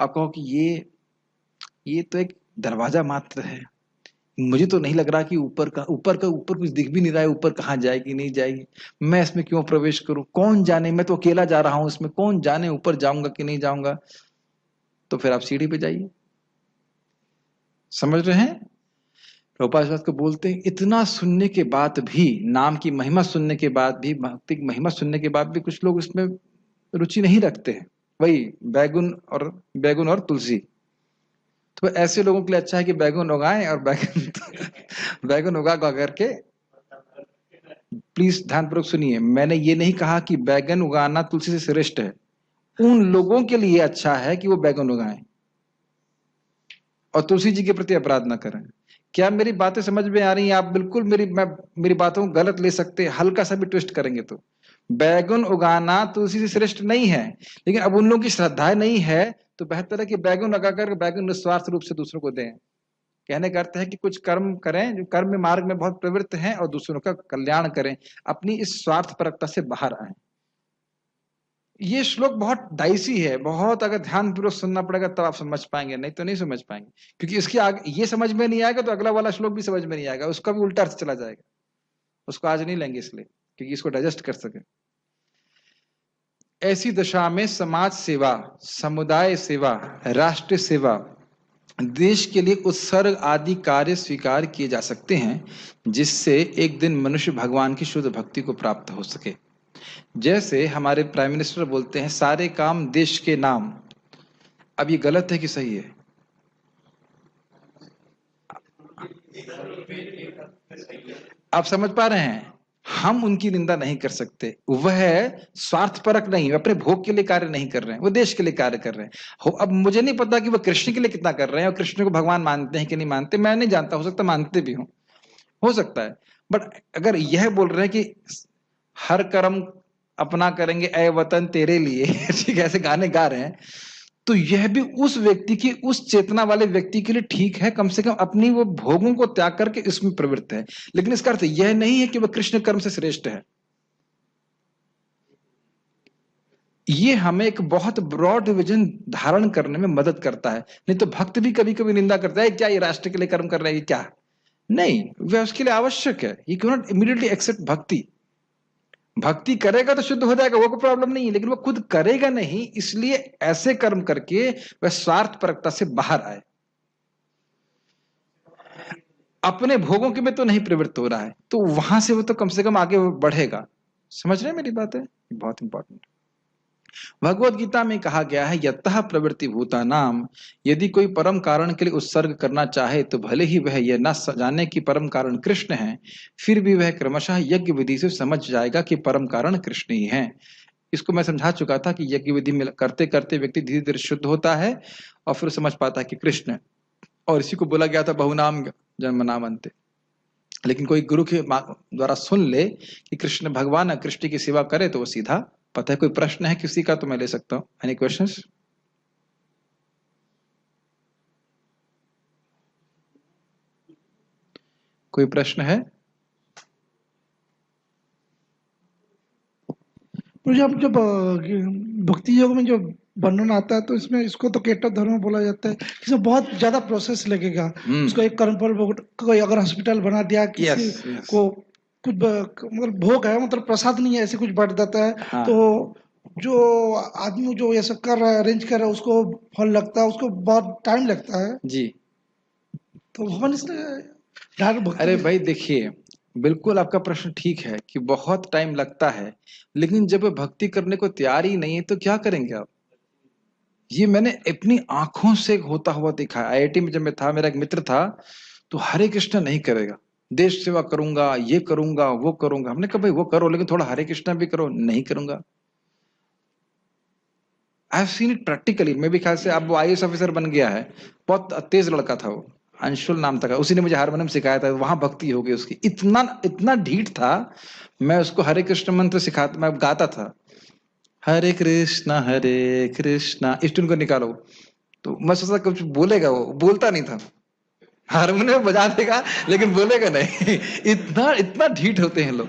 आप कहो कि ये तो एक दरवाजा मात्र है, मुझे तो नहीं लग रहा कि ऊपर कुछ दिख भी नहीं रहा है, ऊपर कहाँ जाएगी नहीं जाएगी, मैं इसमें क्यों प्रवेश करूं, कौन जाने, मैं तो अकेला जा रहा हूं इसमें, कौन जाने ऊपर जाऊंगा कि नहीं जाऊंगा। तो फिर आप सीढ़ी पे जाइए। समझ रहे हैं? प्रभुपाद इस बात को बोलते हैं, इतना सुनने के बाद भी, नाम की महिमा सुनने के बाद भी, भक्ति की महिमा सुनने के बाद भी कुछ लोग इसमें रुचि नहीं रखते हैं। वही बैगुन और तुलसी। तो ऐसे लोगों के लिए अच्छा है कि बैगुन उगाएं और बैगुन उगा करके, प्लीज ध्यानपूर्वक सुनिए, मैंने ये नहीं कहा कि बैगन उगाना तुलसी से श्रेष्ठ है। उन लोगों के लिए अच्छा है कि वो बैगन उगाएं और तुलसी जी के प्रति अपराध ना करें। क्या मेरी बातें समझ में आ रही हैं? आप बिल्कुल मेरी बातों को गलत ले सकते हैं, हल्का सा भी ट्विस्ट करेंगे तो। बैगन उगाना तुलसी से श्रेष्ठ नहीं है, लेकिन अब उन लोगों की श्रद्धा नहीं है, तो बेहतर है कि बैगन लगाकर बैगन निस्वार्थ रूप से दूसरों को दें। कहने का अर्थ है कि कुछ कर्म करें जो कर्म मार्ग में बहुत प्रवृत्त हैं और दूसरों का कल्याण करें, अपनी इस स्वार्थपरकता से बाहर आए। ये श्लोक बहुत डाइसी है, बहुत अगर ध्यानपूर्वक सुनना पड़ेगा तब आप समझ पाएंगे, नहीं तो नहीं समझ पाएंगे। क्योंकि इसके आगे ये समझ में नहीं आएगा तो अगला वाला श्लोक भी समझ में नहीं आएगा, उसका भी उल्टा अर्थ चला जाएगा। उसको आज नहीं लेंगे इसलिए क्योंकि इसको डाइजेस्ट कर सके। ऐसी दशा में समाज सेवा, समुदाय सेवा, राष्ट्र सेवा, देश के लिए उत्सर्ग आदि कार्य स्वीकार किए जा सकते हैं, जिससे एक दिन मनुष्य भगवान की शुद्ध भक्ति को प्राप्त हो सके। जैसे हमारे प्राइम मिनिस्टर बोलते हैं, सारे काम देश के नाम। अब ये गलत है कि सही है? आप समझ पा रहे हैं? हम उनकी निंदा नहीं कर सकते, वह स्वार्थपरक नहीं, अपने भोग के लिए कार्य नहीं कर रहे हैं, वो देश के लिए कार्य कर रहे हैं। अब मुझे नहीं पता कि वो कृष्ण के लिए कितना कर रहे हैं और कृष्ण को भगवान मानते हैं कि नहीं मानते, मैं नहीं जानता, हो सकता मानते भी हो सकता है। बट अगर यह बोल रहे हैं कि हर कर्म अपना करेंगे ए वतन तेरे लिए ठीक है, ऐसे गाने गा रहे हैं, तो यह भी उस व्यक्ति की, उस चेतना वाले व्यक्ति के लिए ठीक है, कम से कम अपनी वो भोगों को त्याग करके इसमें प्रवृत्त है। लेकिन इसका अर्थ यह नहीं है कि वह कृष्ण कर्म से श्रेष्ठ है। ये हमें एक बहुत ब्रॉड विजन धारण करने में मदद करता है। नहीं तो भक्त भी कभी कभी निंदा करता है, क्या ये राष्ट्र के लिए कर्म कर रहे हैं, क्या नहीं, वह उसके लिए आवश्यक है। He can not immediately accept bhakti. भक्ति करेगा तो शुद्ध हो जाएगा, वो कोई प्रॉब्लम नहीं है, लेकिन वो खुद करेगा नहीं, इसलिए ऐसे कर्म करके वह स्वार्थपरकता से बाहर आए। अपने भोगों के में तो नहीं प्रवृत्त हो रहा है, तो वहां से वो तो कम से कम आगे बढ़ेगा। समझ रहे हैं मेरी बात है? बहुत इंपॉर्टेंट। भगवत गीता में कहा गया है, यतः प्रवृत्ति भूता नाम, यदि कोई परम कारण के लिए उत्सर्ग करना चाहे तो भले ही वह यह न जाने कि परम कारण कृष्ण है, फिर भी वह क्रमशः यज्ञ विधि से समझ जाएगा कि परम कारण कृष्ण ही है। इसको मैं समझा चुका था कि यज्ञ विधि में करते करते व्यक्ति धीरे धीरे शुद्ध होता है और फिर समझ पाता है कि कृष्ण है। और इसी को बोला गया था बहुनाम जन्म नाम अंते। लेकिन कोई गुरु के द्वारा सुन ले कि कृष्ण भगवान है, कृष्ण की सेवा करे, तो वो सीधा पता है। कोई प्रश्न है किसी का तो मैं ले सकता हूं। Any questions? कोई प्रश्न है? जब जब भक्ति योग में जो वर्णन आता है तो इसमें इसको तो केटव धर्म बोला जाता है, इसमें बहुत ज्यादा प्रोसेस लगेगा। उसको एक कर्म पर कोई अगर हॉस्पिटल बना दिया, किसी को कुछ मतलब भोग है, मतलब प्रसाद नहीं है, ऐसे कुछ बढ़ जाता है। हाँ। तो जो आदमी जो ये सब कर रहा है, अरेंज कर रहा है, उसको फल लगता है, उसको बहुत टाइम लगता है जी। तो भगवान इसलिए अरे भाई देखिए, बिल्कुल आपका प्रश्न ठीक है कि बहुत टाइम लगता है, लेकिन जब भक्ति करने को तैयार ही नहीं है तो क्या करेंगे आप? ये मैंने अपनी आंखों से होता हुआ देखा है। IIT में जब मैं था, मेरा एक मित्र था, तो हरे कृष्ण नहीं करेगा, देश सेवा करूंगा, ये करूंगा, वो करूंगा। हमने कहा भाई वो करो, लेकिन थोड़ा हरे कृष्ण भी करो। नहीं करूंगा। I have seen it practically. मैं भी ख्याल से अब वो IAS ऑफिसर बन गया है, बहुत तेज लड़का था वो, अंशुल नाम था, उसी ने मुझे हारमोनियम सिखाया था, वहां भक्ति हो गई उसकी, इतना इतना ढीठ था। मैं उसको हरे कृष्ण मंत्र सिखाता, मैं गाता था, हरे कृष्णा, इस ट्यून को निकालो, तो मैं सोचा कुछ बोलेगा, वो बोलता नहीं था, हारमोनियम बजा देगा लेकिन बोलेगा नहीं। इतना इतना ढीठ होते हैं लोग।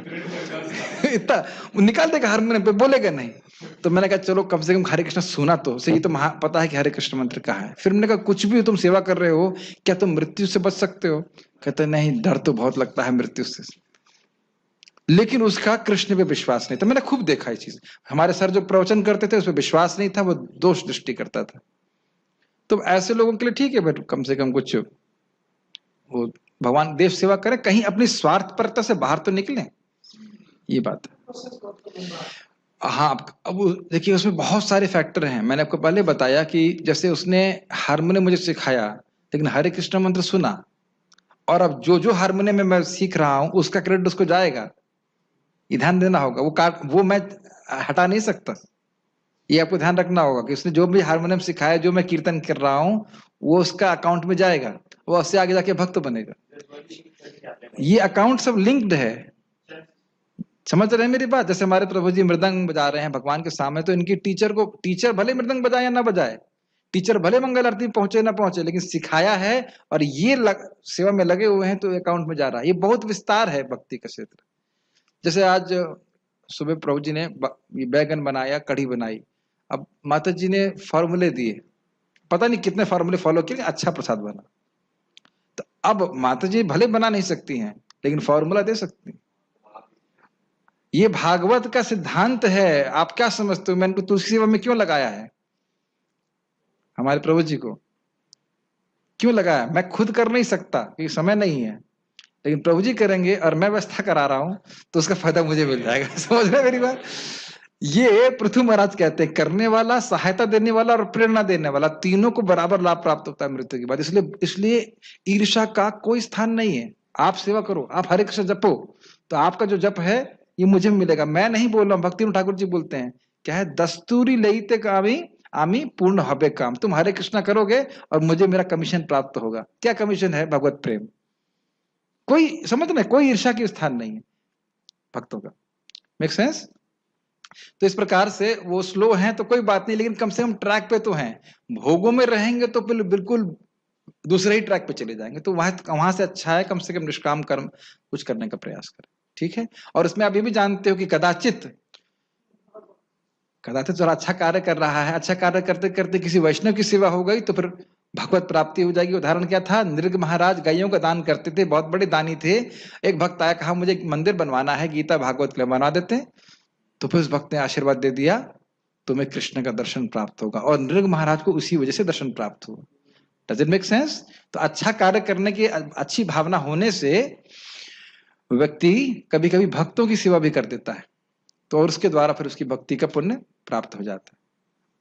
इतना निकाल देगा हारमोनियम पे, बोलेगा नहीं। तो मैंने कहा चलो कम से कम हरे कृष्ण सुना तो सही, तो पता है कि हरे कृष्ण मंत्र कहाँ है। फिर मैंने कहा कुछ भी तुम सेवा कर रहे हो, क्या तुम मृत्यु से बच सकते हो? कहते नहीं, डर तो बहुत लगता है मृत्यु से, लेकिन उसका कृष्ण पे विश्वास नहीं था। मैंने खूब देखा ये चीज, हमारे सर जो प्रवचन करते थे उसमें विश्वास नहीं था, वो दोष दृष्टि करता था। तो ऐसे लोगों के लिए ठीक है बट कम से कम कुछ वो भगवान देव सेवा करें, कहीं अपनी स्वार्थपरता से बाहर तो निकलें, ये बात है। हाँ, अब देखिए उसमें बहुत सारे फैक्टर हैं। मैंने आपको पहले बताया कि जैसे उसने हारमोनियम मुझे सिखाया, लेकिन हरे कृष्ण मंत्र सुना, और अब जो हारमोनियम में मैं सीख रहा हूं उसका क्रेडिट उसको जाएगा, ये ध्यान देना होगा। वो मैं हटा नहीं सकता, ये आपको ध्यान रखना होगा कि उसने जो भी हारमोनियम सिखाया, जो मैं कीर्तन कर रहा हूं, वो उसका अकाउंट में जाएगा, वो उससे आगे जाके भक्त बनेगा। ये अकाउंट सब लिंक्ड है, समझ रहे हैं मेरी बात? जैसे हमारे प्रभु जी मृदंग बजा रहे हैं भगवान के सामने, तो इनकी टीचर भले मृदंग बजाए या ना बजाए, टीचर भले मंगल आरती पहुंचे ना पहुंचे, लेकिन सिखाया है और ये सेवा में लगे हुए हैं, तो अकाउंट में जा रहा है। ये बहुत विस्तार है भक्ति का क्षेत्र। जैसे आज सुबह प्रभु जी ने बैगन बनाया, कढ़ी बनाई, अब माता जी ने फॉर्मूले दिए, पता नहीं कितने फॉर्मूले फॉलो किए, अच्छा प्रसाद बना। तो अब माता जी भले बना नहीं सकती हैं, लेकिन फॉर्मूला दे सकती हैं। ये भागवत का सिद्धांत है। आप क्या समझते हो मैंने तो तुलसी सेवा में क्यों लगाया है? हमारे प्रभु जी को क्यों लगाया? मैं खुद कर नहीं सकता क्योंकि समय नहीं है, लेकिन प्रभु जी करेंगे और मैं व्यवस्था करा रहा हूं, तो उसका फायदा मुझे मिल जाएगा। समझ रहे मेरी बात? ये पृथु महाराज कहते हैं, करने वाला, सहायता देने वाला और प्रेरणा देने वाला, तीनों को बराबर लाभ प्राप्त होता है मृत्यु के बाद। इसलिए ईर्ष्या का कोई स्थान नहीं है। आप सेवा करो, आप हरे कृष्ण जपो, तो आपका जो जप है ये मुझे मिलेगा। मैं नहीं बोल रहा हूँ, भक्ति ठाकुर जी बोलते हैं, क्या है, दस्तूरी लईते कामी आमी पूर्ण हबे काम। तुम हरे कृष्णा करोगे और मुझे मेरा कमीशन प्राप्त होगा। क्या कमीशन है? भगवत प्रेम। कोई समझ में, कोई ईर्ष्या की स्थान नहीं है भक्तों का। Make sense? तो इस प्रकार से वो स्लो हैं तो कोई बात नहीं, लेकिन कम से कम ट्रैक पे तो हैं। भोगों में रहेंगे तो बिल्कुल दूसरे ही ट्रैक पे चले जाएंगे। तो वहां से अच्छा है कम से कम निष्काम कर्म कुछ करने का प्रयास करें, ठीक है? और इसमें आप ये भी जानते हो कि कदाचित थोड़ा अच्छा कार्य कर रहा है, अच्छा कार्य करते करते किसी वैष्णव की सेवा हो गई तो फिर भगवत प्राप्ति हो जाएगी। उदाहरण क्या था? नृग महाराज गायों का दान करते थे, बहुत बड़े दानी थे। एक भक्त आया, कहा मुझे एक मंदिर बनवाना है, गीता भागवत के लिए बनवा देते हैं। तो फिर उस भक्त ने आशीर्वाद दे दिया, तुम्हें कृष्ण का दर्शन प्राप्त होगा, और नृग महाराज को उसी वजह से दर्शन प्राप्त हुआ। Does it make sense? तो अच्छा कार्य करने की अच्छी भावना होने से व्यक्ति कभी कभी भक्तों की सेवा भी कर देता है, तो और उसके द्वारा फिर उसकी भक्ति का पुण्य प्राप्त हो जाता है।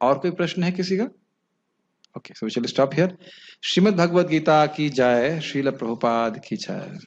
और कोई प्रश्न है किसी का? Okay, so we shall stop here. Shrimad Bhagavad Gita की जय, श्रील प्रभुपाद की जय।